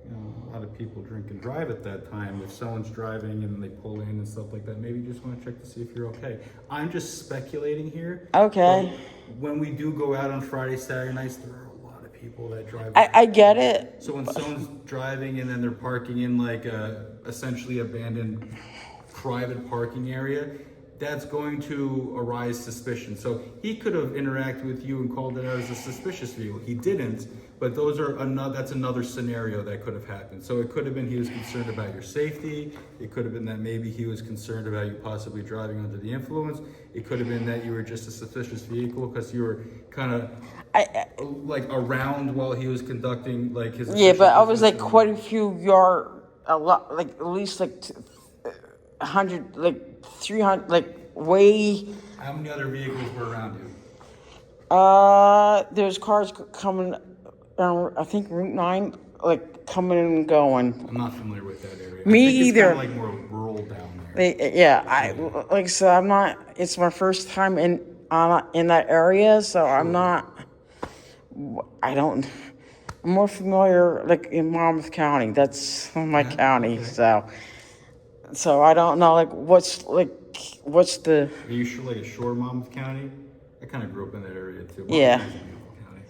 You know, a lot of people drink and drive at that time. If someone's driving and they pull in and stuff like that, maybe you just want to check to see if you're okay. I'm just speculating here.
Okay.
When we do go out on Friday, Saturday nights, there are a lot of people that drive.
I get it.
So when someone's driving and then they're parking in like a essentially abandoned private parking area, that's going to arise suspicion. So he could have interacted with you and called it out as a suspicious vehicle. He didn't, but that's another scenario that could have happened. So it could have been he was concerned about your safety. It could have been that maybe he was concerned about you possibly driving under the influence. It could have been that you were just a suspicious vehicle because you were kind of like around while he was conducting like his.
Yeah, but I was like quite a few a lot, like at least like 100, like 300, like way.
How many other vehicles were around you?
There's cars coming, I think Route 9, like coming and going.
I'm not familiar with that area.
Me
I think
either.
It's kind of like more rural down there.
Like I said, I'm not. It's my first time in that area, so I'm not. I'm more familiar like in Monmouth County. That's my county,
okay.
So I don't know what's the.
Are you sure, like a shore Monmouth County? I kind of grew up in that area too.
Yeah.
Monmouth is a beautiful county.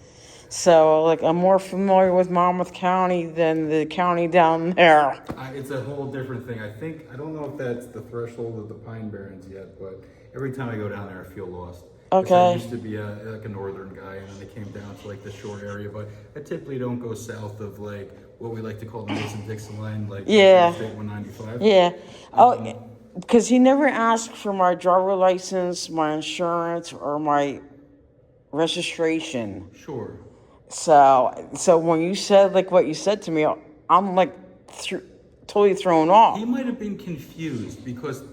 So I'm more familiar with Monmouth County than the county down there.
It's a whole different thing. I don't know if that's the threshold of the Pine Barrens yet, but every time I go down there, I feel lost.
Okay.
I used to be like a northern guy, and then I came down to like the shore area, but I typically don't go south of like what we like to call the Mason-Dixon line, like
Yeah.
State 195.
Yeah. Because he never asked for my driver license, my insurance, or my registration.
Sure.
So when you said like what you said to me, I'm like totally thrown off.
He might have been confused because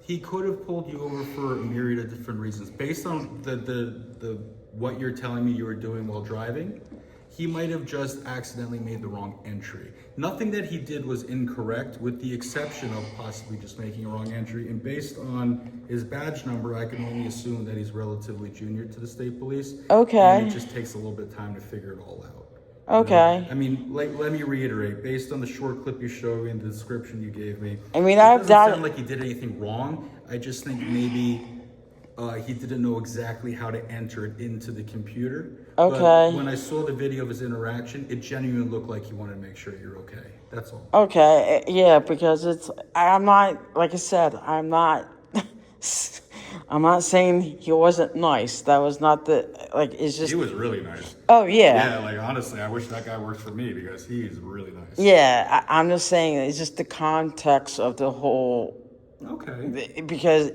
he could have pulled you over for a myriad of different reasons. Based on the what you're telling me you were doing while driving, he might have just accidentally made the wrong entry. Nothing that he did was incorrect, with the exception of possibly just making a wrong entry. And based on his badge number, I can only assume that he's relatively junior to the state police.
Okay.
And it just takes a little bit of time to figure it all out.
Okay.
I mean, like, let me reiterate, based on the short clip you showed me and the description you gave me,
I mean,
it
I've
doesn't sound like he did anything wrong. I just think maybe he didn't know exactly how to enter it into the computer.
Okay.
But when I saw the video of his interaction, it genuinely looked like he wanted to make sure you're okay. That's all.
Okay, yeah, because I'm not, like I said, I'm not saying he wasn't nice. That was not it's just.
He was really nice.
Oh, yeah.
Yeah, like, honestly, I wish that guy worked for me because he's really nice.
Yeah, I'm just saying it's just the context of the whole.
Okay.
Because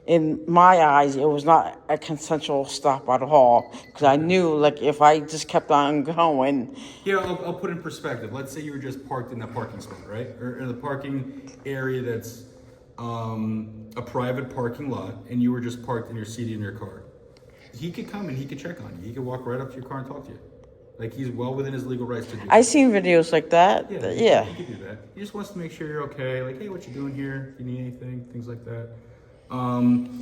in my eyes, it was not a consensual stop at all. Because I knew, like, if I just kept on going.
Yeah, I'll put in perspective. Let's say you were just parked in that parking spot, right? Or in the parking area that's a private parking lot, and you were just parked in your seat in your car. he could come and he could check on you. He could walk right up to your car and talk to you. Like, he's well within his legal rights to do that.
I've seen videos like that. Yeah.
He could do that. He just wants to make sure you're okay. Like, hey, what you doing here? If you need anything, things like that.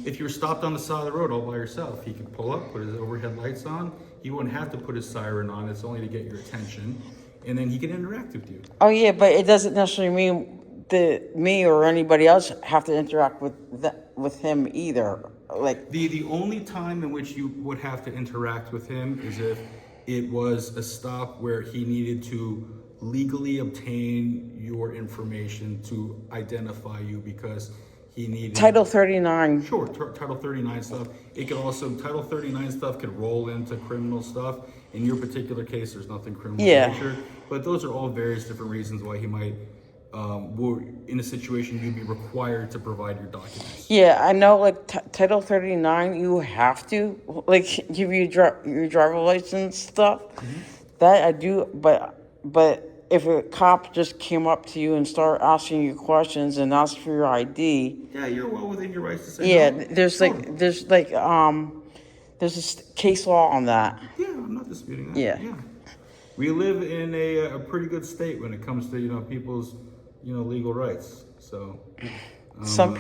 If you were stopped on the side of the road all by yourself, he could pull up, put his overhead lights on. He wouldn't have to put his siren on. It's only to get your attention. And then he can interact with you.
Oh, yeah, but it doesn't necessarily mean that me or anybody else have to interact with him either. Like,
The only time in which you would have to interact with him is if it was a stop where he needed to legally obtain your information to identify you because he needed...
Title 39.
Sure, Title 39 stuff. It could also, Title 39 stuff could roll into criminal stuff. In your particular case, there's nothing criminal in nature. But those are all various different reasons why he might, in a situation, you'd be required to provide your documents.
Yeah, I know, like, Title 39, you have to, like, give you your driver license stuff. That I do, but if a cop just came up to you and started asking you questions and asked for your ID...
Yeah, you're well within your rights to say
Yeah,
no.
there's a case law on that.
Yeah, I'm not disputing that.
Yeah.
We live in a pretty good state when it comes to, people's, legal rights. So...
Some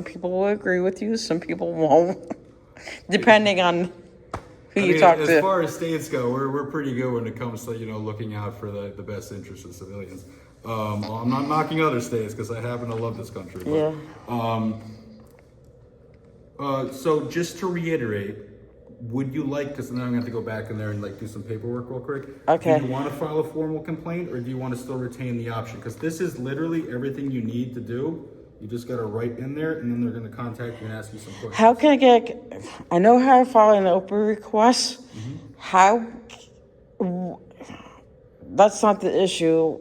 people will agree with you, some people won't, depending on who you talk
as
to.
As far as states go, we're pretty good when it comes to, looking out for the best interests of civilians. Well, I'm not knocking other states because I happen to love this country. But, so just to reiterate, would you like, because then I'm going to have to go back in there and do some paperwork real quick.
Okay.
Do you want to file a formal complaint or do you want to still retain the option? Because this is literally everything you need to do. You just got to write in there and then they're going to contact you and ask you some questions.
How can I know how to file an open request. How, that's not the issue.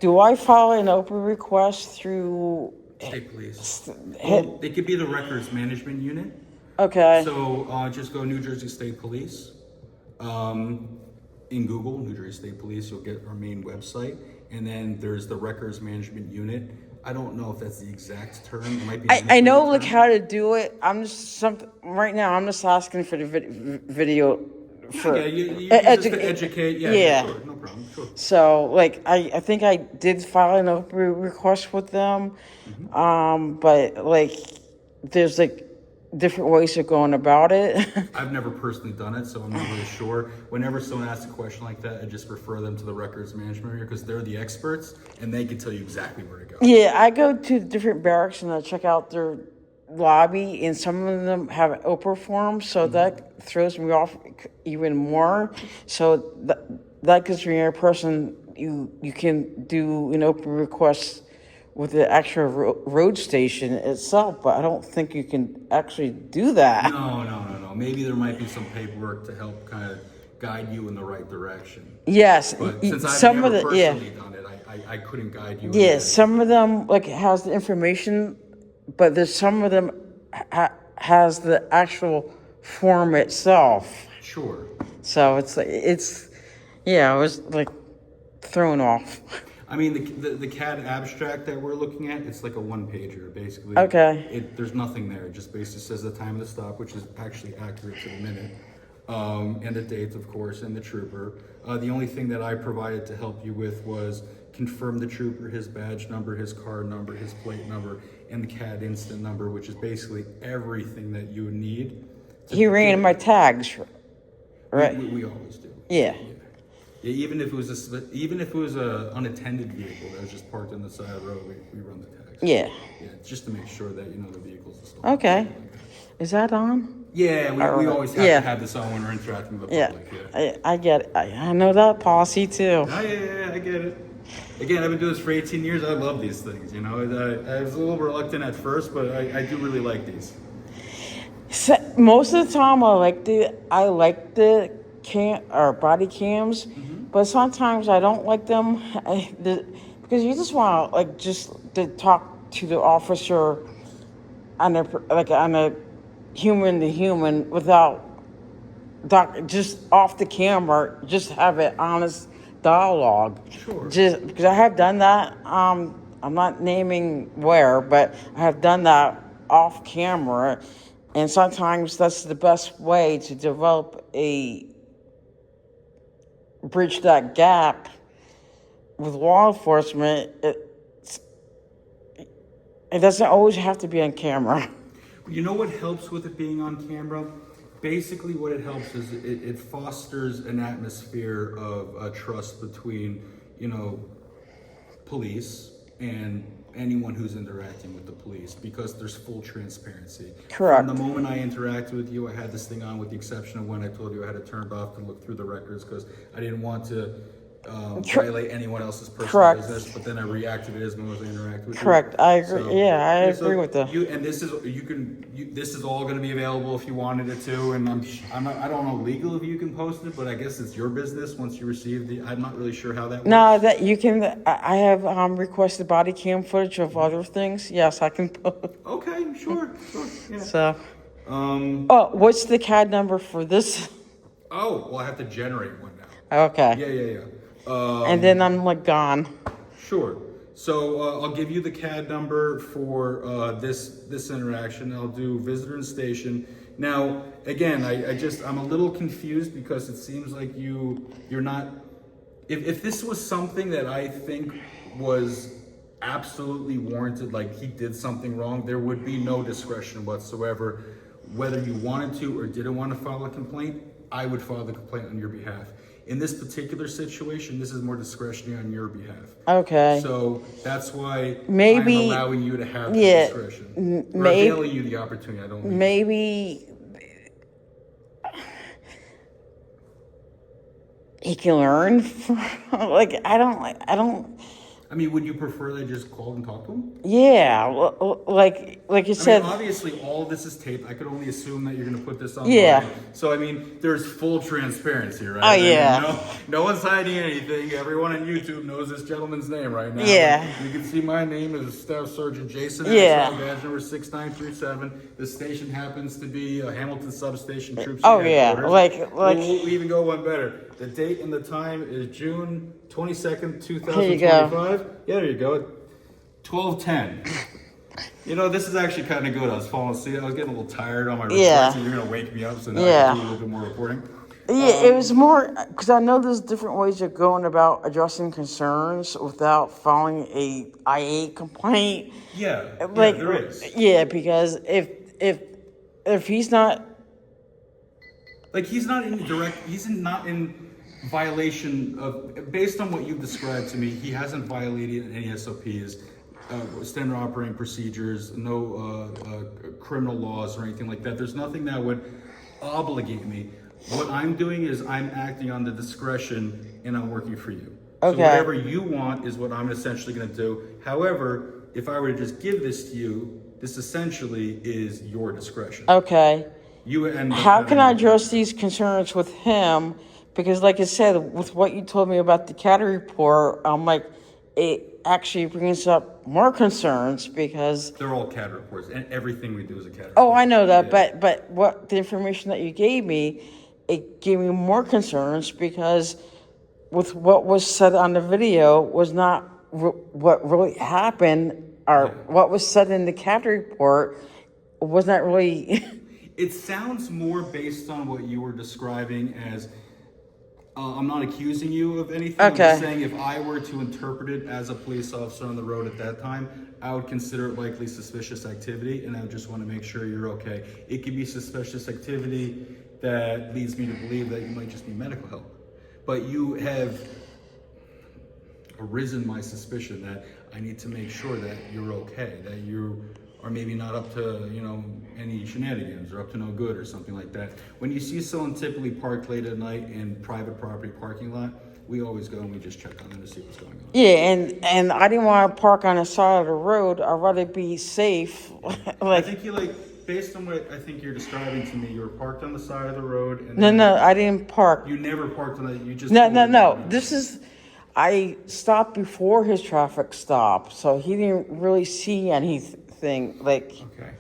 Do I file an open request through...
State police. Well, they could be the records management unit.
Okay.
So just go New Jersey State Police. In Google, New Jersey State Police, you'll get our main website. And then there's the records management unit. I don't know if that's the exact term. It might be.
I know how to do it. Right now I'm just asking for the video for
you just to educate. Yeah. Sure, no problem. Sure.
So I think I did file an open request with them, but there's different ways of going about it.
I've never personally done it, so I'm not really sure. Whenever someone asks a question like that, I just refer them to the records management area because they're the experts and they can tell you exactly where to go.
Yeah, I go to different barracks and I check out their lobby, and some of them have Oprah forms, so that throws me off even more. So that gives me a person you can do an open request with the actual road station itself, but I don't think you can actually do that.
No. Maybe there might be some paperwork to help kind of guide you in the right direction.
Yes,
But since I've never personally done it, I couldn't guide you.
Yeah, some of them has the information, but there's some of them has the actual form itself.
Sure.
So I was thrown off.
I mean, the CAD abstract that we're looking at, it's like a one-pager, basically.
Okay.
There's nothing there. It just basically says the time of the stop, which is actually accurate to the minute, and the date, of course, and the trooper. The only thing that I provided to help you with was confirm the trooper, his badge number, his car number, his plate number, and the CAD instant number, which is basically everything that you would need.
He ran my tags, right?
We always do.
Yeah.
Yeah, even if it was a unattended vehicle that was just parked on the side of the road, we run the tags.
Yeah.
Yeah, just to make sure that the vehicle's installed.
Okay. Is that on?
Yeah, we always have to have this on when we're interacting with the public.
Yeah. I get it. I know that policy too.
Oh, yeah, I get it. Again, I've been doing this for 18 years. I love these things. I was a little reluctant at first, but I do really like these.
So, most of the time, I like the body cams, but sometimes I don't like them because you just want to talk to the officer on a human to human without just off the camera, just have an honest dialogue.
Sure.
Just because I have done that. I'm not naming where, but I have done that off camera. And sometimes that's the best way to bridge that gap with law enforcement. It doesn't always have to be on camera.
You know what helps with it being on camera? Basically, what it helps is it fosters an atmosphere of trust between, police and anyone who's interacting with the police, because there's full transparency.
Correct.
From the moment I interacted with you, I had this thing on, with the exception of when I told you I had it turned off to look through the records, because I didn't want to violate anyone else's personal
Correct.
business. But then I reactivated as soon as I interacted with
Correct.
you.
I agree. I agree with that.
This is all going to be available if you wanted it to, and I don't know legal if you can post it, but I guess it's your business once you receive I'm not really sure how that works.
No, that you can. I have requested body cam footage of other things. Yes, I can post.
Okay, sure. Yeah.
So, what's the CAD number for this?
Oh, well, I have to generate one now.
Okay.
Yeah.
And then I'm like gone.
Sure. So I'll give you the CAD number for this interaction. I'll do visitor and station. Now, again, I'm a little confused because it seems like you're not. If this was something that I think was absolutely warranted, like he did something wrong, there would be no discretion whatsoever. Whether you wanted to or didn't want to file a complaint, I would file the complaint on your behalf. In this particular situation, this is more discretionary on your behalf.
Okay.
So that's why
Maybe-
I'm allowing you to have the
yeah,
discretion. Or
maybe-
availing you the opportunity. I don't mean.
Maybe he can learn. Like I don't.
I mean, would you prefer they just called and talked to him?
Yeah, like you said.
I mean, obviously, all of this is taped. I could only assume that you're going to put this on.
Yeah.
So, I mean, there's full transparency, right?
Oh, yeah.
I mean, no one's hiding anything. Everyone on YouTube knows this gentleman's name right now.
Yeah.
You can see my name is Staff Sergeant Jason.
Yeah.
Badge number 6937. The station happens to be Hamilton Substation Troops.
Oh, yeah.
Headquarters.
Like-
We'll even go one better. The date and the time is June 22nd, 2025.
Here you go.
Yeah, there you go. 12:10. This is actually kind of good. I was falling asleep. I was getting a little tired on my reports,
Yeah.
and you're going to wake me up, so now
Yeah.
I can do a little bit more reporting.
Yeah, it was more because I know there's different ways of going about addressing concerns without filing a IA complaint.
Yeah,
Like,
there is.
Yeah, because if he's not.
Like, he's not not in violation of, based on what you've described to me, he hasn't violated any SOPs, standard operating procedures, no criminal laws or anything like that. There's nothing that would obligate me. What I'm doing is I'm acting on the discretion and I'm working for you.
Okay.
So whatever you want is what I'm essentially going to do. However, if I were to just give this to you, this essentially is your discretion.
Okay.
You end up
How can I
having-
address these concerns with him? Because, like I said, with what you told me about the CAD report, I'm like, it actually brings up more concerns because.
They're all CAD reports, and everything we do is a CAD report.
Oh, I know that,
Yeah.
but what the information that you gave me, it gave me more concerns because with what was said on the video was not what really happened, or what was said in the CAD report was not really.
It sounds more based on what you were describing as. I'm not accusing you of anything. I'm just saying if I were to interpret it as a police officer on the road at that time, I would consider it likely suspicious activity, and I would just want to make sure you're okay. It could be suspicious activity that leads me to believe that you might just need medical help. But you have arisen my suspicion that I need to make sure that you're okay, that you are maybe not up to, any shenanigans or up to no good or something like that. When you see someone typically parked late at night in private property parking lot, we always go and we just check on them to see what's going on.
Yeah, and I didn't want to park on the side of the road. I'd rather be safe.
I think based on what I think you're describing to me, you were parked on the side of the road. And
No, I didn't park.
You never parked on you just.
No. I stopped before his traffic stop, so he didn't really see anything. Like.
Okay.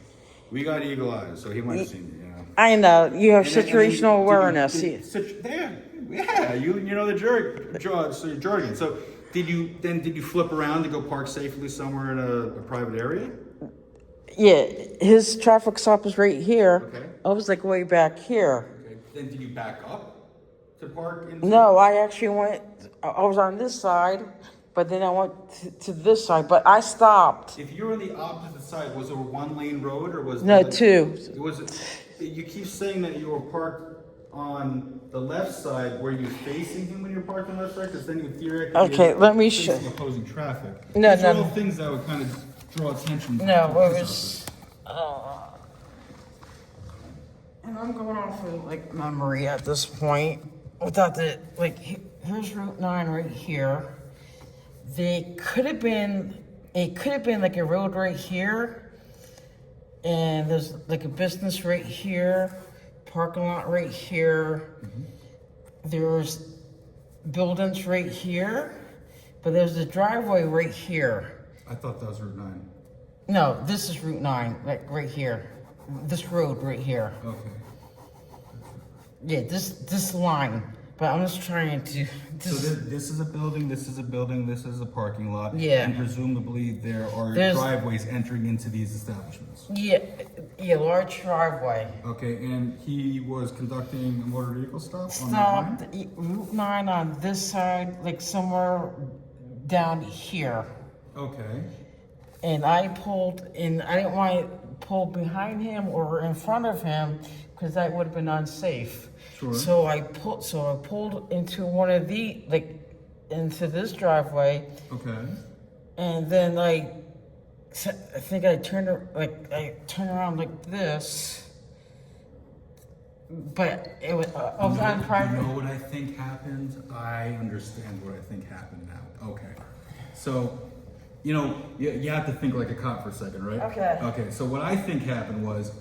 We got eagle eyes, so he might have seen you.
I know you have
And then
situational awareness.
Yeah, you know the jargon. So did you flip around to go park safely somewhere in a private area?
Yeah, his traffic stop was right here.
Okay.
I was like way back here.
Okay. Then did you back up to park into?
No, I actually went, I was on this side, but then I went to this side, but I stopped.
If you were on the opposite side, was it a one-lane road or was
No,
the,
two.
It was. You keep saying that you were parked on the left side. Were you facing him when you were parked on the left side? Because then you theoretically
Okay, let me show.
facing opposing traffic.
No,
These are
no.
all things that would kind of draw attention.
No,
to
it
police
was, and I'm going off of like memory at this point. Without the, like, here's Route 9 right here. It could have been like a road right here. And there's like a business right here, parking lot right here. There's buildings right here, but there's a driveway right here.
I thought that was Route 9.
No, this is Route 9, like right here. This road right here.
Okay.
Yeah, this line. But I'm just trying to.
So this is a building, this is a building, this is a parking lot.
Yeah.
And presumably there are
There's-
driveways entering into these establishments.
Yeah, large driveway.
Okay, and he was conducting a motor vehicle stop on
Stopped
Route 9?
Route 9 on this side, like somewhere down here.
Okay.
And I pulled, and I didn't want to pull behind him or in front of him because that would have been unsafe.
Sure.
So I pulled into one of into this driveway,
Okay.
and then I think I turned around like this. But it was I was on private.
You know what I think happened? I understand what I think happened now. Okay. So, you know, you have to think like a cop for a second, right?
Okay.
Okay, so what I think happened was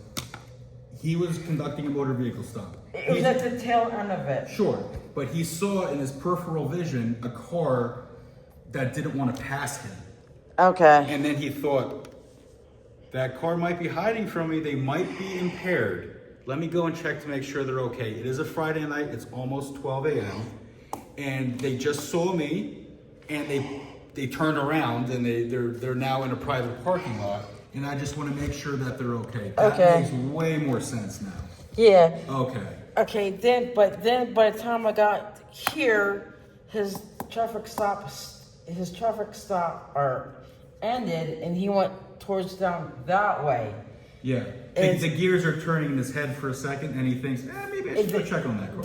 he was conducting a motor vehicle stop.
It was at the tail end of it.
Sure, but he saw in his peripheral vision a car that didn't want to pass him.
Okay.
And then he thought, that car might be hiding from me, they might be impaired. Let me go and check to make sure they're okay. It is a Friday night, it's almost 12 a.m. And they just saw me, and they turned around, and they're now in a private parking lot. And I just want to make sure that they're okay. That makes way more sense now.
Yeah.
Okay.
Okay, then by the time I got here, his traffic stop ended, and he went towards down that way.
Yeah. The gears are turning in his head for a second, and he thinks, maybe I should go check on that car.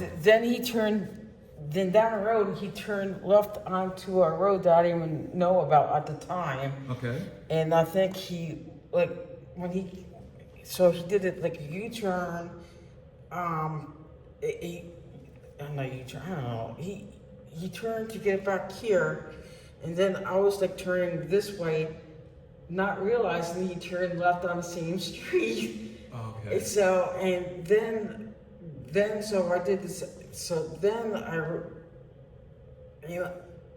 Then down the road, he turned left onto a road that I didn't even know about at the time.
Okay.
And I think he did it like a U-turn. I don't know. He turned to get back here, and then I was like turning this way, not realizing he turned left on the same street.
Okay.
So so I did this. So then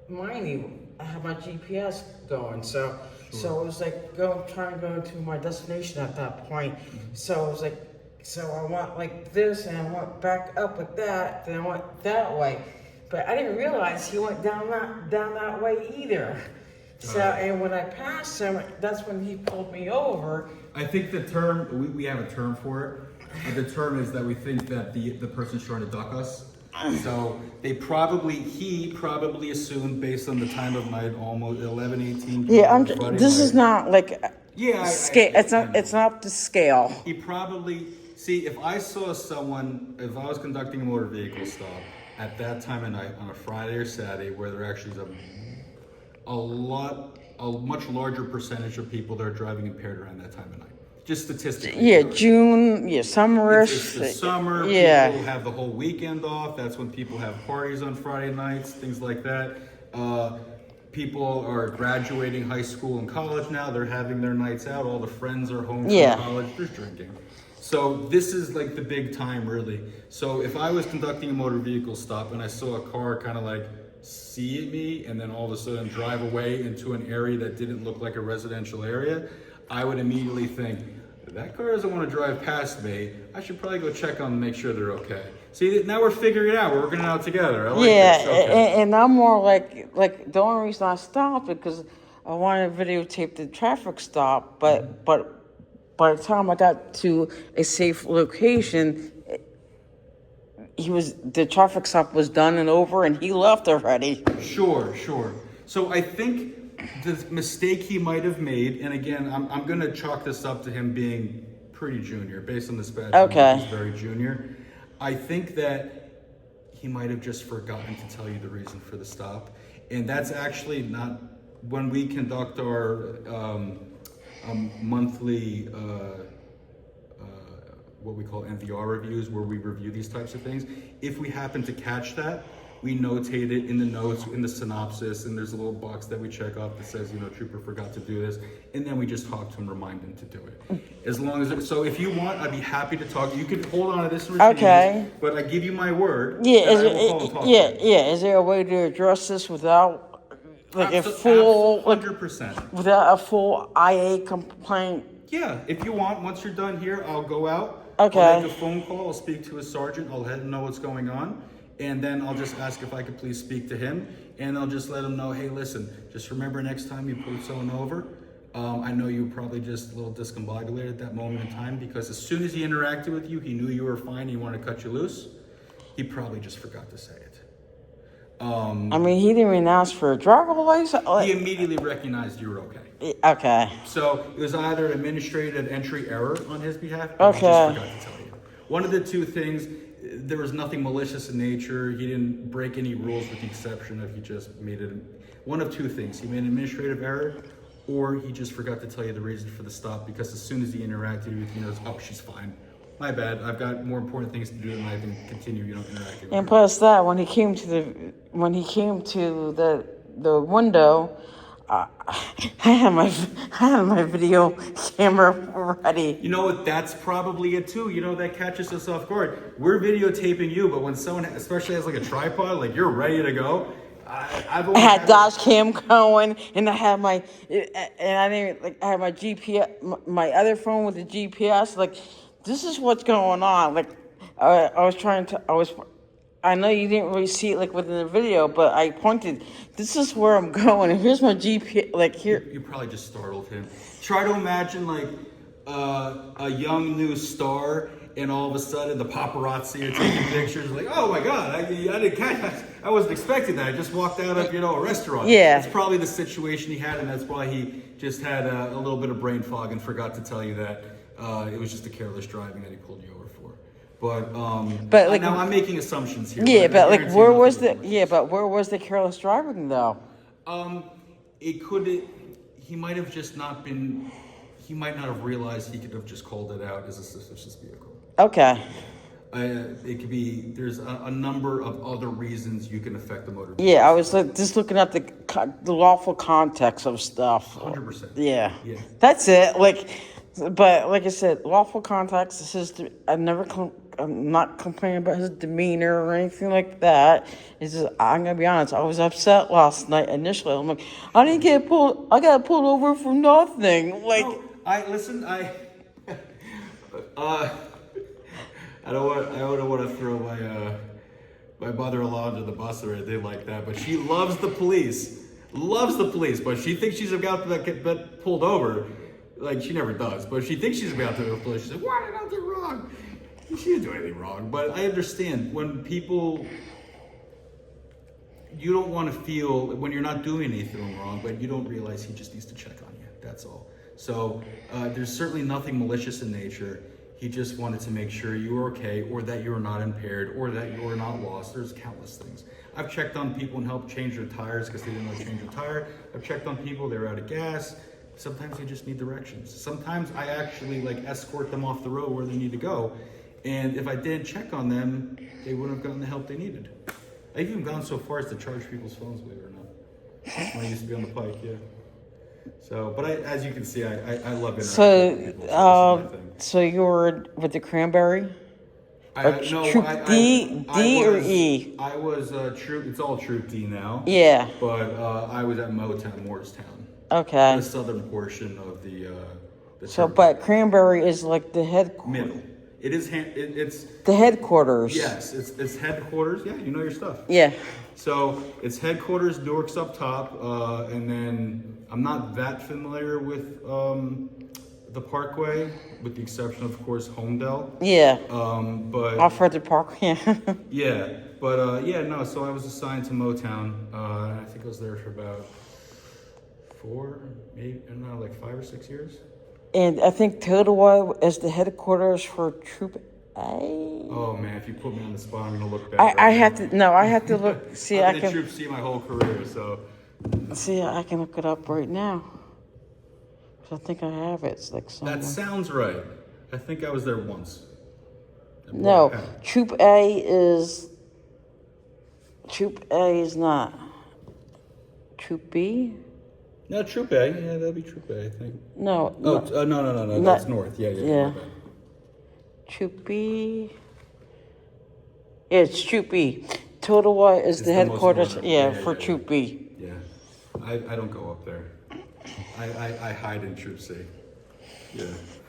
mind you, I have my GPS going. So it was like trying to go to my destination at that point. So it was like. So I went like this, and I went back up like that, then I went that way. But I didn't realize he went down that way either. So, and when I passed him, that's when he pulled me over.
I think the term, we have a term for it. The term is that we think that the person's trying to duck us. So he probably assumed based on the time of night, almost 11:18.
Yeah, this is not like scale. It's not the scale.
He probably, see, if I was conducting a motor vehicle stop at that time of night on a Friday or Saturday, where there actually is a much larger percentage of people that are driving impaired around that time of night. Just statistically.
Yeah, June, summerish.
It's the summer,
yeah.
People have the whole weekend off. That's when people have parties on Friday nights, things like that. People are graduating high school and college now. They're having their nights out. All the friends are home from college. They're drinking. So this is like the big time, really. So if I was conducting a motor vehicle stop and I saw a car kind of like see me and then all of a sudden drive away into an area that didn't look like a residential area, I would immediately think, that car doesn't want to drive past me. I should probably go check on them, make sure they're okay. See, now we're figuring it out. We're working it out together. I like this. Okay.
And I'm more like the only reason I stopped because I wanted to videotape the traffic stop, but by the time I got to a safe location, the traffic stop was done and over, and he left already.
Sure. So I think the mistake he might have made, and again, I'm going to chalk this up to him being pretty junior, based on this badge.
Okay.
He's very junior. I think that he might have just forgotten to tell you the reason for the stop, and that's actually not when we conduct our monthly. What we call NVR reviews, where we review these types of things. If we happen to catch that, we notate it in the notes, in the synopsis, and there's a little box that we check off that says, Trooper forgot to do this, and then we just talk to him, remind him to do it. As long as so if you want, I'd be happy to talk. You can hold on to this,
Okay.
But I give you my word.
Yeah,
Is
is there a way to address this without a full
100%.
Without a full IA complaint?
Yeah, if you want, once you're done here, I'll go out.
Okay.
I'll make a phone call. I'll speak to a sergeant. I'll let him know what's going on. And then I'll just ask if I could please speak to him. And I'll just let him know, hey, listen, just remember next time you pull someone over, I know you were probably just a little discombobulated at that moment in time, because as soon as he interacted with you, he knew you were fine. He wanted to cut you loose. He probably just forgot to say it.
He didn't even ask for a driver's license.
He immediately recognized you were okay.
Okay.
So it was either administrative entry error on his behalf, or he just forgot to tell you. One of the two things, there was nothing malicious in nature. He didn't break any rules, with the exception of he just made it. One of two things: he made an administrative error, or he just forgot to tell you the reason for the stop, because as soon as he interacted with you, he knows, oh, she's fine. My bad. I've got more important things to do than I can continue, interacting with
And
her.
plus that, when he came to the window, I had my video camera ready.
You know what? That's probably it too. That catches us off guard. We're videotaping you, but when someone, especially has like a tripod, like you're ready to go. I
had dash cam going, and I had my I had my GPS, my other phone with the GPS. Like, this is what's going on. Like, I know you didn't really see it like within the video, but I pointed, this is where I'm going, and here's my GPS, like here. You
probably just startled him. Try to imagine like a young new star, and all of a sudden the paparazzi are taking pictures, like, oh my God, I wasn't expecting that. I just walked out of, a restaurant.
Yeah.
That's probably the situation he had, and that's why he just had a little bit of brain fog and forgot to tell you that it was just a careless driving that he pulled you over for. But like, now I'm making assumptions here.
Yeah, but like, where was the careless driving though?
He might have just not been. He might not have realized he could have just called it out as a suspicious vehicle.
Okay.
It could be. There's a number of other reasons you can affect the motor vehicle.
Yeah, I was just looking at the lawful context of stuff.
100%.
Yeah. That's it. But like I said, lawful context. This is. I'm not complaining about his demeanor or anything like that. It's just, I'm gonna be honest. I was upset last night initially. I'm like, I didn't get pulled. I got pulled over for nothing. Like,
no, I don't want to throw my mother-in-law under the bus or anything like that, but she loves the police, but she thinks she's about to get pulled over. Like, she never does, but she thinks she's about to get pulled. She's like, what did I do wrong? She didn't do anything wrong. But I understand when people, you don't want to feel, when you're not doing anything wrong, but you don't realize he just needs to check on you. That's all. So there's certainly nothing malicious in nature. He just wanted to make sure you were okay, or that you were not impaired, or that you were not lost. There's countless things. I've checked on people and helped change their tires because they didn't know how to change a tire. I've checked on people, they were out of gas. Sometimes they just need directions. Sometimes I actually escort them off the road where they need to go. And if I didn't check on them, they wouldn't have gotten the help they needed. I've even gone so far as to charge people's phones, believe it or not. When I used to be on the pike, yeah. So, but as you can see, I love interacting with people.
So you were with the Cranberry? D or E?
I was Troop. It's all Troop D now.
Yeah.
But I was at Moorestown.
Okay.
The southern portion of the
so, but Cranberry is like the headquarters.
Middle. It is. It's
the headquarters.
Yes, it's headquarters. Yeah, you know your stuff.
Yeah.
So it's headquarters. Newark's up top, and then I'm not that familiar with the Parkway, with the exception of course, Homedale.
Yeah.
But
Off Frederick Park. Yeah.
yeah, but yeah, no. So I was assigned to Motown. I think I was there for about 4, maybe I don't know, like 5 or 6 years.
And I think Totowa is the headquarters for Troop A.
Oh man, if you put me on the spot, I'm gonna look back.
I have to. No, I have to look. See, I
I've been in
can.
Troop C my whole career, so.
See, I can look it up right now. 'Cause I think I have it. It's like somewhere.
That sounds right. I think I was there once.
No, Troop A is. Troop A is not. Troop B?
No, Troop A. Yeah, that'd be Troop A, I think.
No.
Oh,
no.
no. That's North. Yeah. my bad.
Troop B. Yeah, it's Troop B. Totowa is
It's
the
the most
headquarters.
northern.
Yeah,
Yeah,
for
yeah,
Troop B.
Yeah. I don't go up there. I hide in Troop C. Yeah.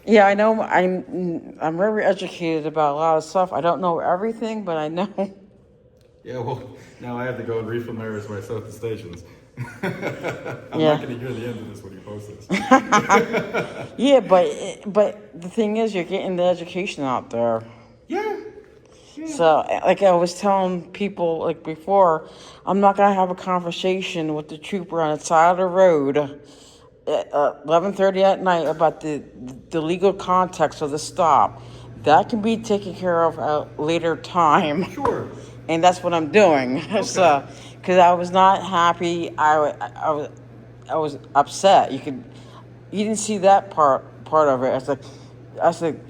Yeah, I know. I'm very educated about a lot of stuff. I don't know everything, but I know.
Yeah, well, now I have to go and refamiliarize myself at the stations. I'm
Yeah.
not going to hear the end of this when you post this.
Yeah, but the thing is, you're getting the education out there.
Yeah.
So, like I was telling people like before, I'm not gonna have a conversation with the trooper on the side of the road at 11:30 at night about the legal context of the stop. That can be taken care of at a later time.
Sure.
And that's what I'm doing. So, because I was not happy, I was upset. You didn't see that part of it. I said,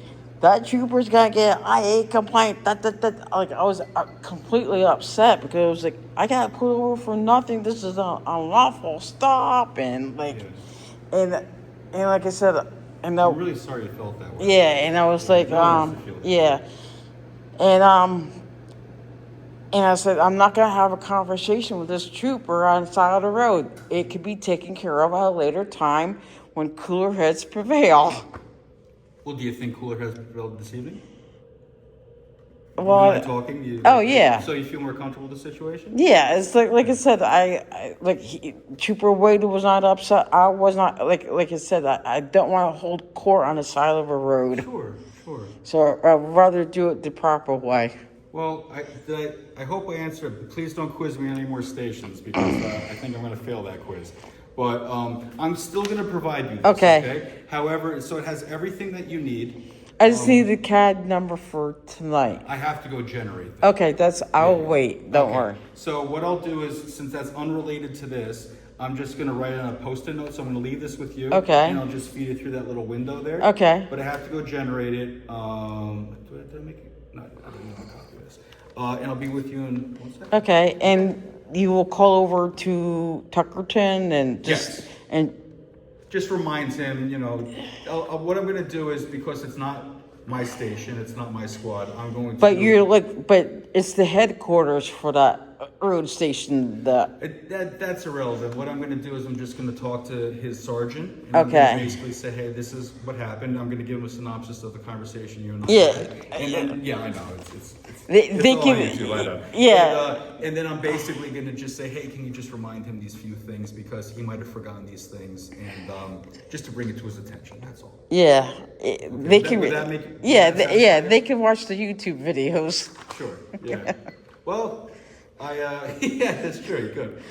that trooper's gonna get an IA complaint. That. Like I was completely upset because it was like I got pulled over for nothing. This is an unlawful stop, and like, and like I said, and
I'm really sorry you felt that way.
yeah, and I was like,
No one wants to feel that.
yeah, and I said, I'm not going to have a conversation with this trooper on the side of the road. It could be taken care of at a later time when cooler heads prevail.
Well, do you think cooler has prevailed this evening?
Well,
You and I talking?
oh, yeah.
So you feel more comfortable with the situation?
Yeah, it's like I said, Trooper Wade was not upset. I was not, like I said, I don't want to hold court on the side of a road.
Sure.
So I'd rather do it the proper way.
Well, I hope I answered. Please don't quiz me on any more stations because I think I'm going to fail that quiz. But I'm still going to provide you this, okay? However, so it has everything that you need.
I just need the CAD number for tonight.
I have to go generate that.
Okay, I'll wait. Don't worry.
So what I'll do is, since that's unrelated to this, I'm just going to write on a Post-it note. So I'm going to leave this with you.
Okay.
And I'll just feed it through that little window there.
Okay.
But I have to go generate it. Did I make it? No, I didn't make a copy of this. And I'll be with you in 1 second.
Okay, and you will call over to Tuckerton and
Just reminds him, what I'm going to do is, because it's not my station, it's not my squad, I'm going to...
But it's the headquarters for that road station
That's irrelevant. What I'm going to do is I'm just going to talk to his sergeant. And
Okay.
I'm going to basically say, hey, this is what happened. I'm going to give him a synopsis of the conversation you and I had. And then, I know, it's
They
all
can-
on YouTube, I know.
yeah.
And then I'm basically going to just say, hey, can you just remind him these few things because he might have forgotten these things, and just to bring it to his attention. That's all.
Yeah, they can.
Would that make-
They can watch the YouTube videos.
Sure. Yeah. Well, yeah, that's true. You could.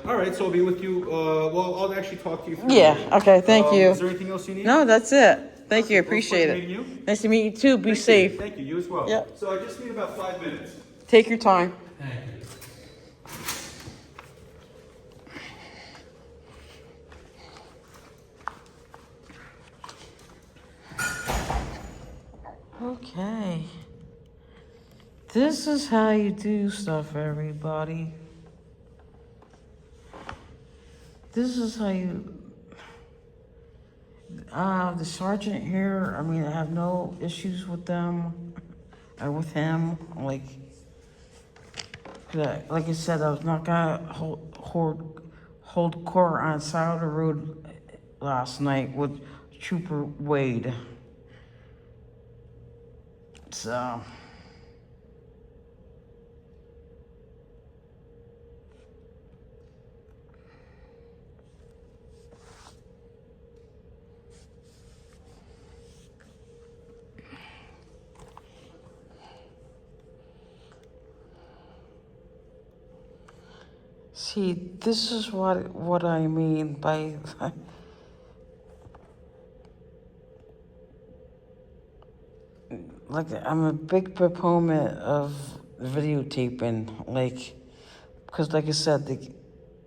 All right. So I'll be with you. Well, I'll actually talk to you. Through
Yeah.
it.
Okay. Thank you.
Is there anything else you need?
No, that's it. Thank you.
Well,
Appreciate
pleasure
it.
meeting you.
Nice to meet you too. Be
Thank
safe.
You. Thank you. You as well.
Yep.
So I just need about 5 minutes.
Take your time. Okay. This is how you do stuff, everybody. This is how you... the sergeant here, I mean, I have no issues with them, or with him, like I said, I was not gonna hold court on the side of the road last night with Trooper Wade. So... See, this is what I mean by like I'm a big proponent of videotaping, like because like I said,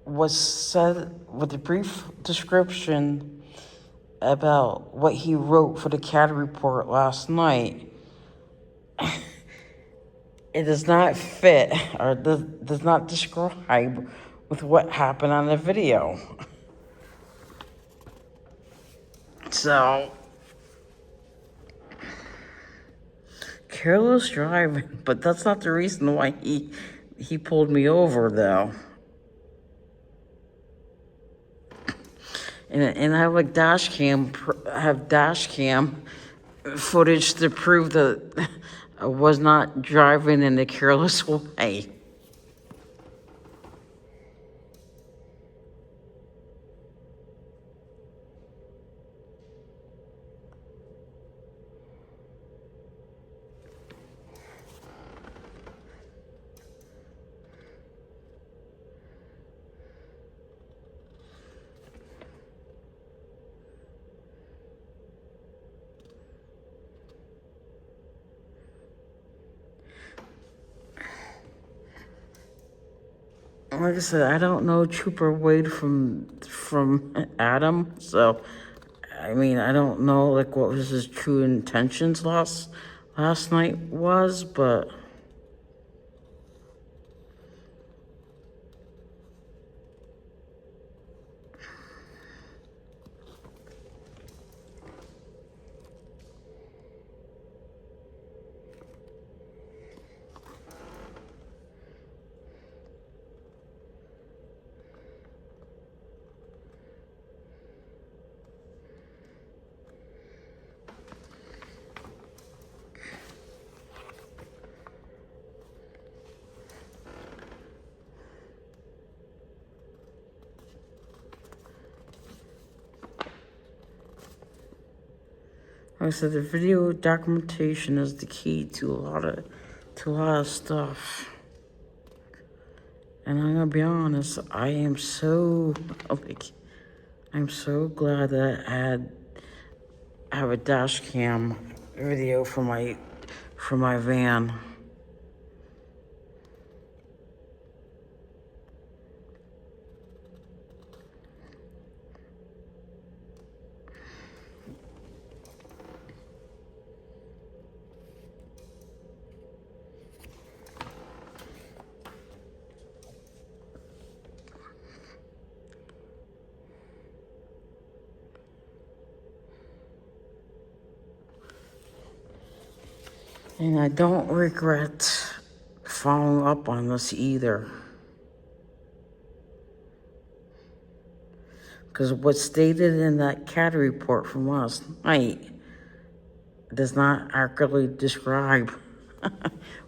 what's said with the brief description about what he wrote for the CAD report last night, it does not fit or does not describe with what happened on the video. So, careless driving, but that's not the reason why he pulled me over, though. And I have like dash cam footage to prove that I was not driving in a careless way. Like I said, I don't know Trooper Wade from Adam, so I mean I don't know like what was his true intentions last night was, but like I said, the video documentation is the key to a lot of stuff. And I'm gonna be honest, I'm so glad that I have a dash cam video for my van. And I don't regret following up on this either. Because what's stated in that CAD report from last night does not accurately describe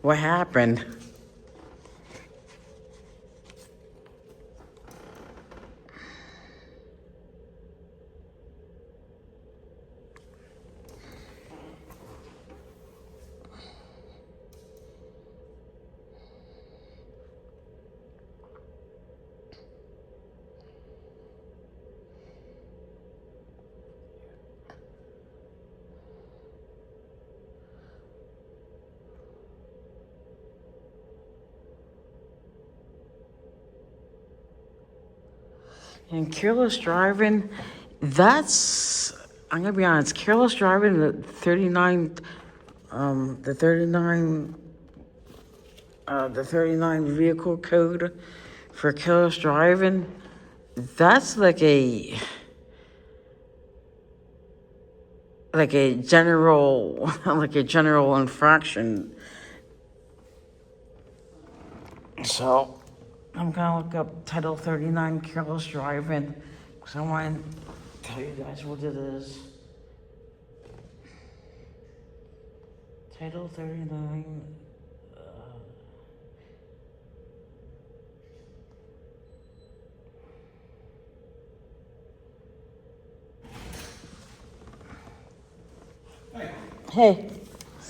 what happened. And careless driving, I'm gonna be honest, careless driving, the 39 vehicle code for careless driving, that's like a general, like a general infraction. So I'm gonna look up Title 39 careless driving because I want to tell you guys what it is. Title 39. Hey.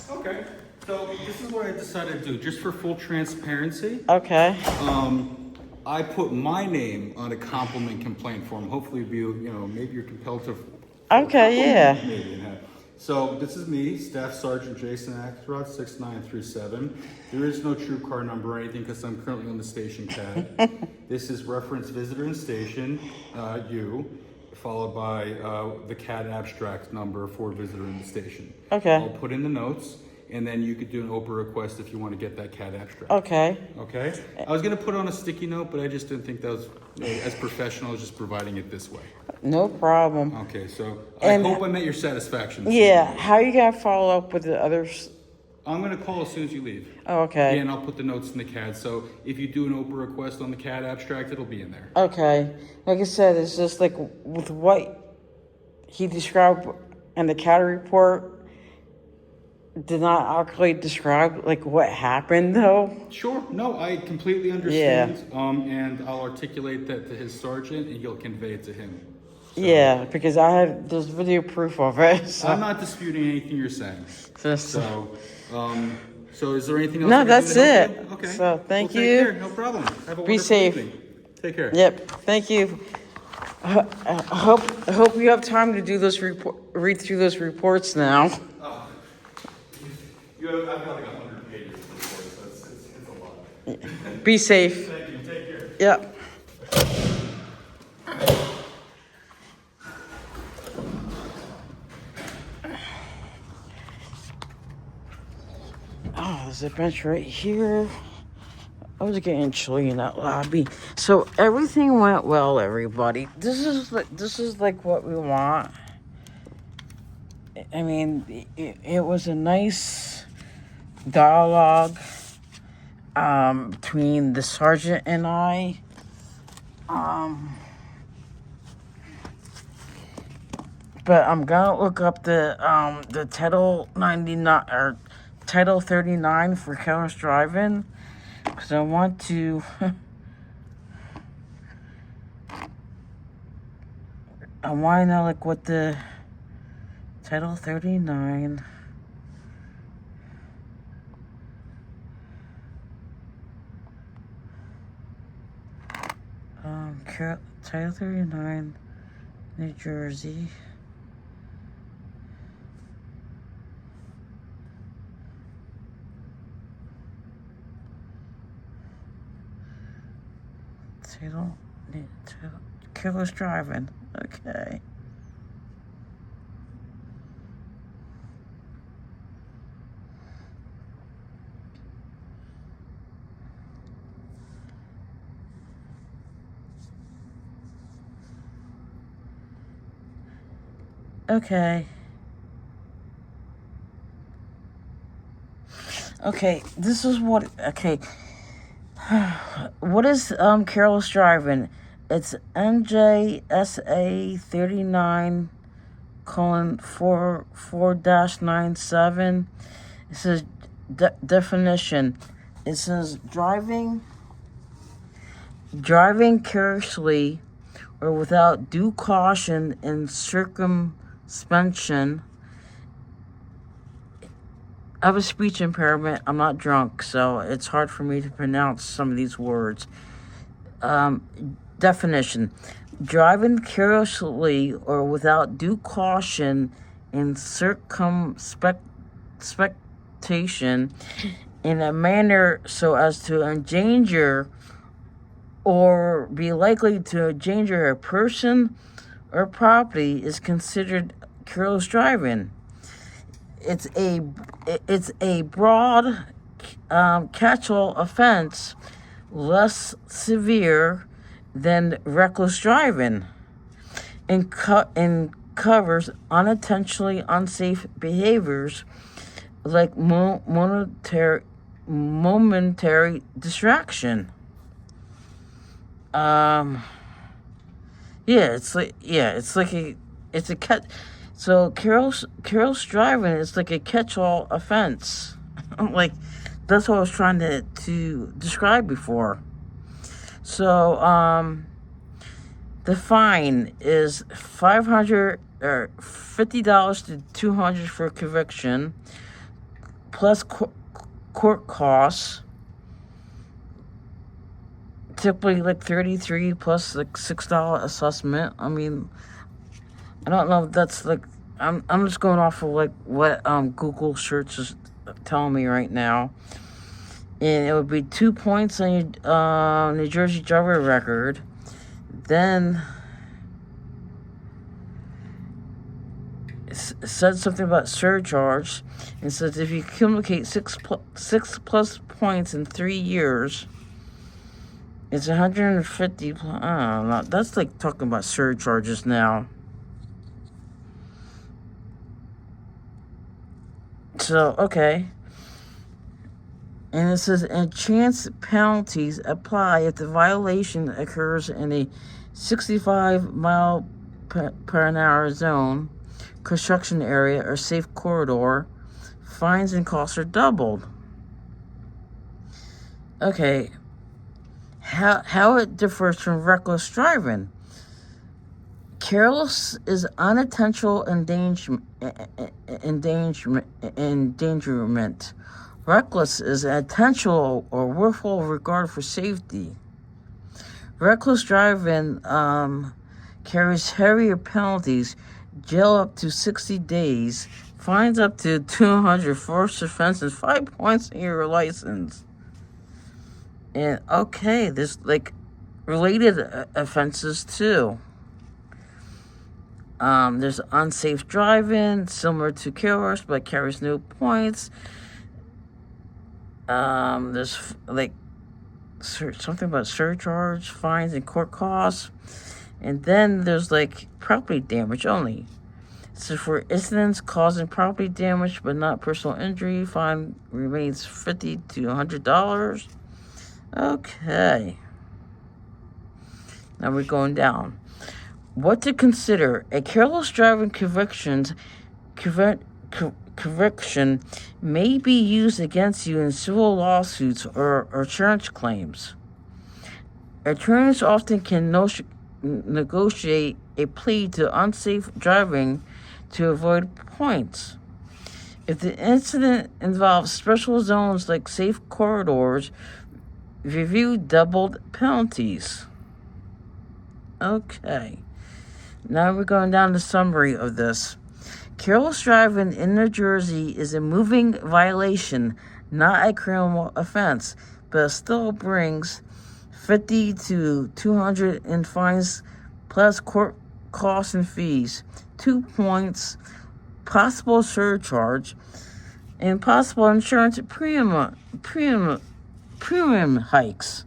Okay, so this is what I decided to do, just for full transparency.
Okay.
I put my name on a compliment complaint form. Hopefully, maybe you're compelled to.
Okay, yeah.
Maybe. So this is me, Staff Sergeant Jason Axelrod, 6937. There is no true car number or anything because I'm currently on the station CAD. This is reference visitor in station, you, followed by the CAD abstract number for visitor in the station.
Okay.
I'll put in the notes, and then you could do an Oprah request if you want to get that CAD abstract.
Okay.
Okay? I was going to put it on a sticky note, but I just didn't think that was as professional as just providing it this way.
No problem.
Okay, so
And-
I hope I met your satisfaction.
Yeah, how you gonna follow up with the others?
I'm going to call as soon as you leave.
Oh, okay.
Yeah, and I'll put the notes in the CAD. So if you do an Oprah request on the CAD abstract, it'll be in there.
Okay. Like I said, it's just like with what he described in the CAD report did not actually describe like what happened though.
Sure. No, I completely understand. And I'll articulate that to his sergeant, and he'll convey it to him.
Yeah, because there's video proof of it. So.
I'm not disputing anything you're saying. So is there anything else?
No,
I can
that's
do to help
it.
you? Okay.
So, thank
Well,
you.
Take care. No problem. Have a
Be
wonderful
safe.
evening. Take care.
Yep. Thank you. I hope you have time to do read through those reports now.
I've got like 100 pages of reports, so it's a lot.
Be safe.
Thank you. Take care.
Yep. Oh, there's a bench right here. I was getting chilly in that lobby. So everything went well, everybody. This is like what we want. I mean, it was a nice dialogue between the sergeant and I. But I'm gonna look up the Title 99 or Title 39 for careless driving because I want to. I want to know like what the Title 39. Title 39, New Jersey. Title careless driving. Okay. Okay, this is what, what is, careless driving? It's NJSA 39:4-97. It says, definition. It says, driving carelessly or without due caution and circumspection. I have a speech impairment. I'm not drunk, so it's hard for me to pronounce some of these words. Definition. Driving carelessly or without due caution and circumspection in a manner so as to endanger or be likely to endanger a person or property is considered careless driving. It's a broad catch-all offense, less severe than reckless driving, and covers unintentionally unsafe behaviors like momentary distraction. It's a cut. So careless driving is like a catch-all offense. Like that's what I was trying to describe before. So the fine is $500 or $50 to $200 for conviction, plus court costs typically like 33 plus like $6 assessment. I mean, I don't know if that's like, I'm just going off of like what Google search is telling me right now. And it would be 2 points on your New Jersey driver record. Then it said something about surcharge. It says if you accumulate six plus points in 3 years, it's 150. I don't know. That's like talking about surcharges now. So, okay. And it says, and chance penalties apply if the violation occurs in a 65 mile per an hour zone, construction area, or safe corridor. Fines and costs are doubled. Okay. How it differs from reckless driving. Careless is unintentional endangerment. Reckless is intentional or willful regard for safety. Reckless driving carries heavier penalties, jail up to 60 days, fines up to 200, first offense, and 5 points in your license. And okay, there's like related offenses too. There's unsafe driving, similar to careless, but carries no points. There's like something about surcharge, fines, and court costs. And then there's like property damage only. So for incidents causing property damage but not personal injury, fine remains $50 to $100. Okay. Now we're going down. What to consider? A careless driving conviction may be used against you in civil lawsuits or insurance claims. Attorneys often can negotiate a plea to unsafe driving to avoid points. If the incident involves special zones like safe corridors, review doubled penalties. Okay. Now we're going down the summary of this. Careless driving in New Jersey is a moving violation, not a criminal offense, but still brings $50 to $200 in fines plus court costs and fees, 2 points, possible surcharge, and possible insurance premium hikes.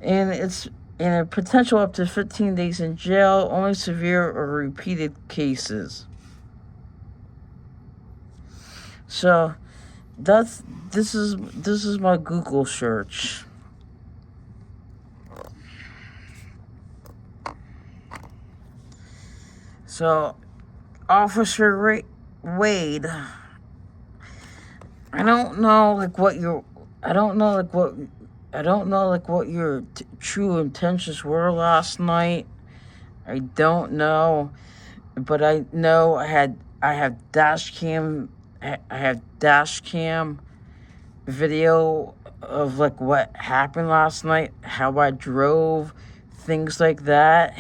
And it's in a potential up to 15 days in jail, only severe or repeated cases. So this is my Google search. So Officer Wade, I don't know what your true intentions were last night. I don't know, but I know I have dash cam video of like what happened last night, how I drove, things like that.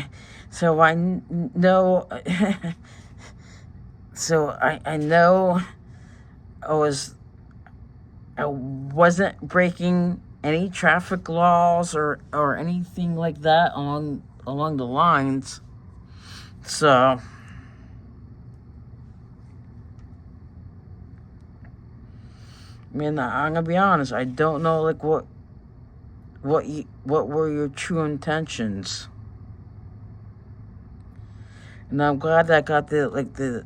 So I know. So I know I wasn't breaking any traffic laws or anything like that along the lines. So I mean, I'm gonna be honest. I don't know like what were your true intentions. And I'm glad that I got the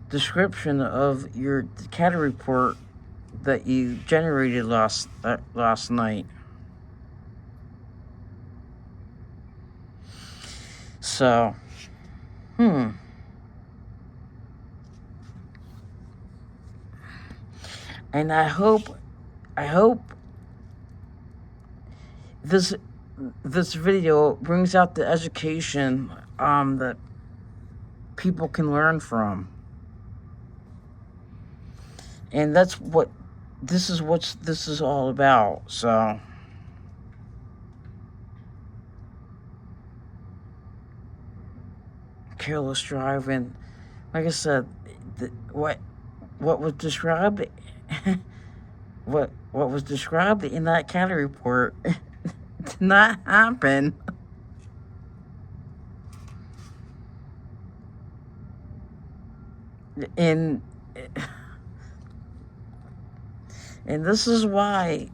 description of your CAD report that you generated last night. So, and I hope this video brings out the education that people can learn from. And that's what this is all about. So careless driving. Like I said, what was described, what was described in that county report did not happen. And this is why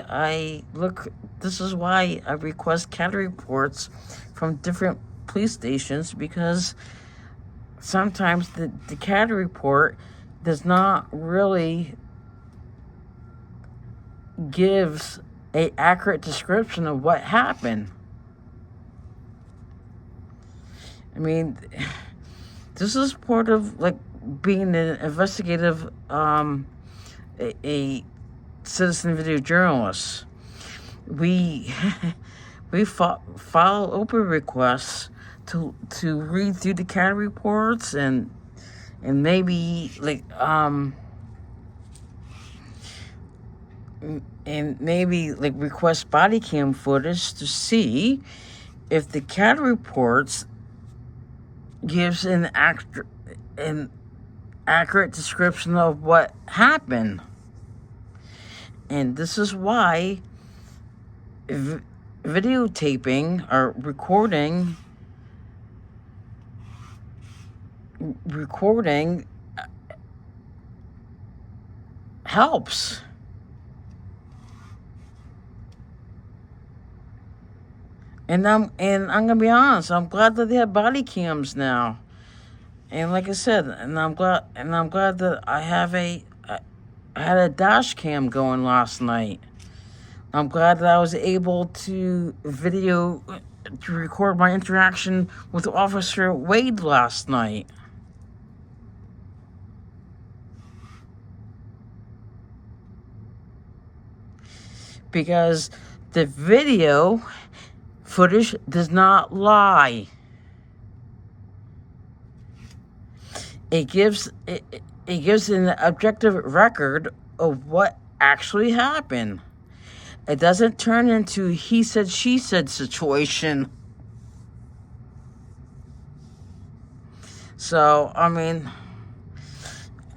I request county reports from different police stations, because sometimes the county report does not really gives a accurate description of what happened. I mean, this is part of like being an investigative a citizen video journalist. We file open requests to read through the county reports and maybe like request body cam footage to see if the county reports gives an accurate description of what happened. And this is why videotaping or recording helps. And I'm gonna be honest, I'm glad that they have body cams now. And like I said, I'm glad that I had a dash cam going last night. I'm glad that I was able to record my interaction with Officer Wade last night. Because the video footage does not lie. It gives an objective record of what actually happened. It doesn't turn into he said, she said situation. So, I mean,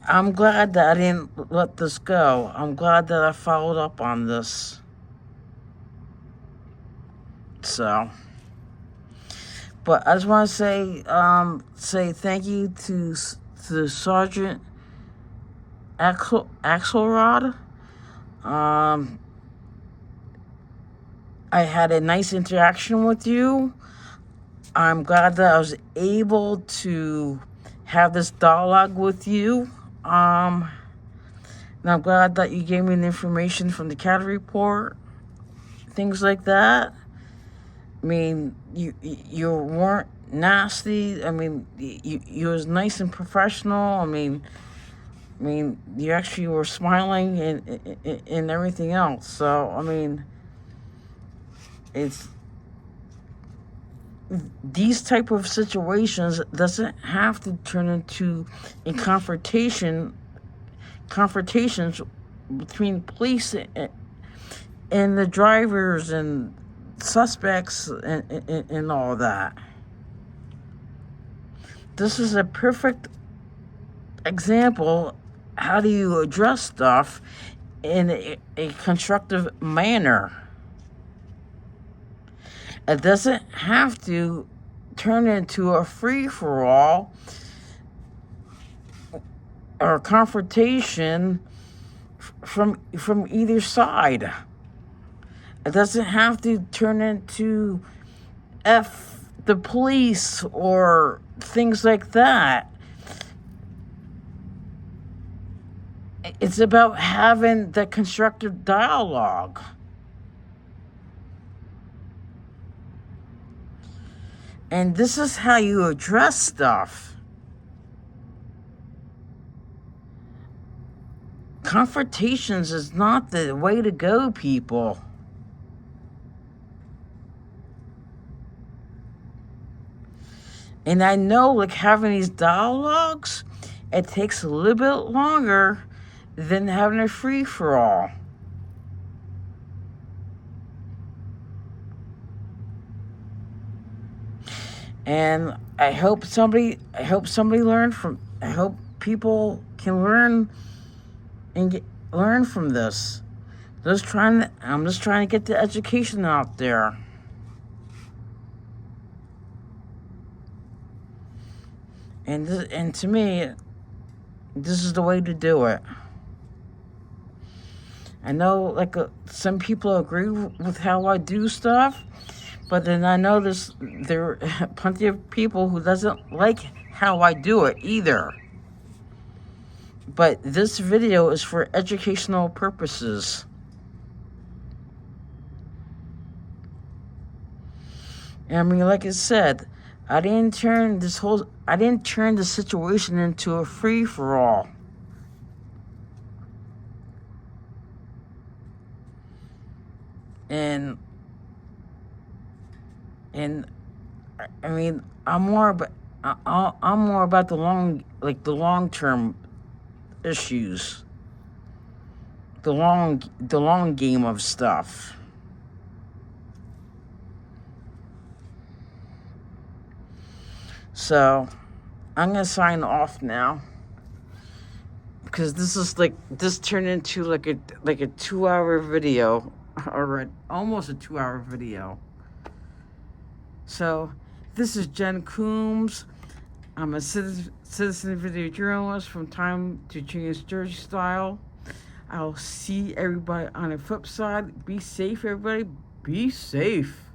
I'm glad that I didn't let this go. I'm glad that I followed up on this. So, but I just want to say thank you to Sergeant Axelrod. I had a nice interaction with you. I'm glad that I was able to have this dialogue with you. And I'm glad that you gave me the information from the county report, things like that. I mean, you weren't nasty. I mean, you was nice and professional. I mean, you actually were smiling and everything else. So, I mean, it's these type of situations doesn't have to turn into a confrontations between police and the drivers and suspects and all that. This is a perfect example. How do you address stuff in a constructive manner? It doesn't have to turn into a free-for-all or a confrontation from either side. It doesn't have to turn into F the police or things like that. It's about having that constructive dialogue. And this is how you address stuff. Confrontations is not the way to go, people. And I know, like, having these dialogues, it takes a little bit longer than having a free-for-all. And I hope somebody learned from. I hope people can learn and learn from this. I'm just trying to get the education out there. And to me, this is the way to do it. I know, like, some people agree with how I do stuff, but then I know there are plenty of people who doesn't like how I do it either. But this video is for educational purposes. And I mean, like I said, I didn't turn the situation into a free-for-all. And I mean, I'm more about the long-term issues, the long game of stuff. So I'm gonna sign off now, because this turned into like a 2-hour video, or almost a 2-hour video. So this is Jen Coombs. I'm a citizen video journalist from Time to Change Jersey Style. I'll see everybody on the flip side. Be safe, everybody. Be safe.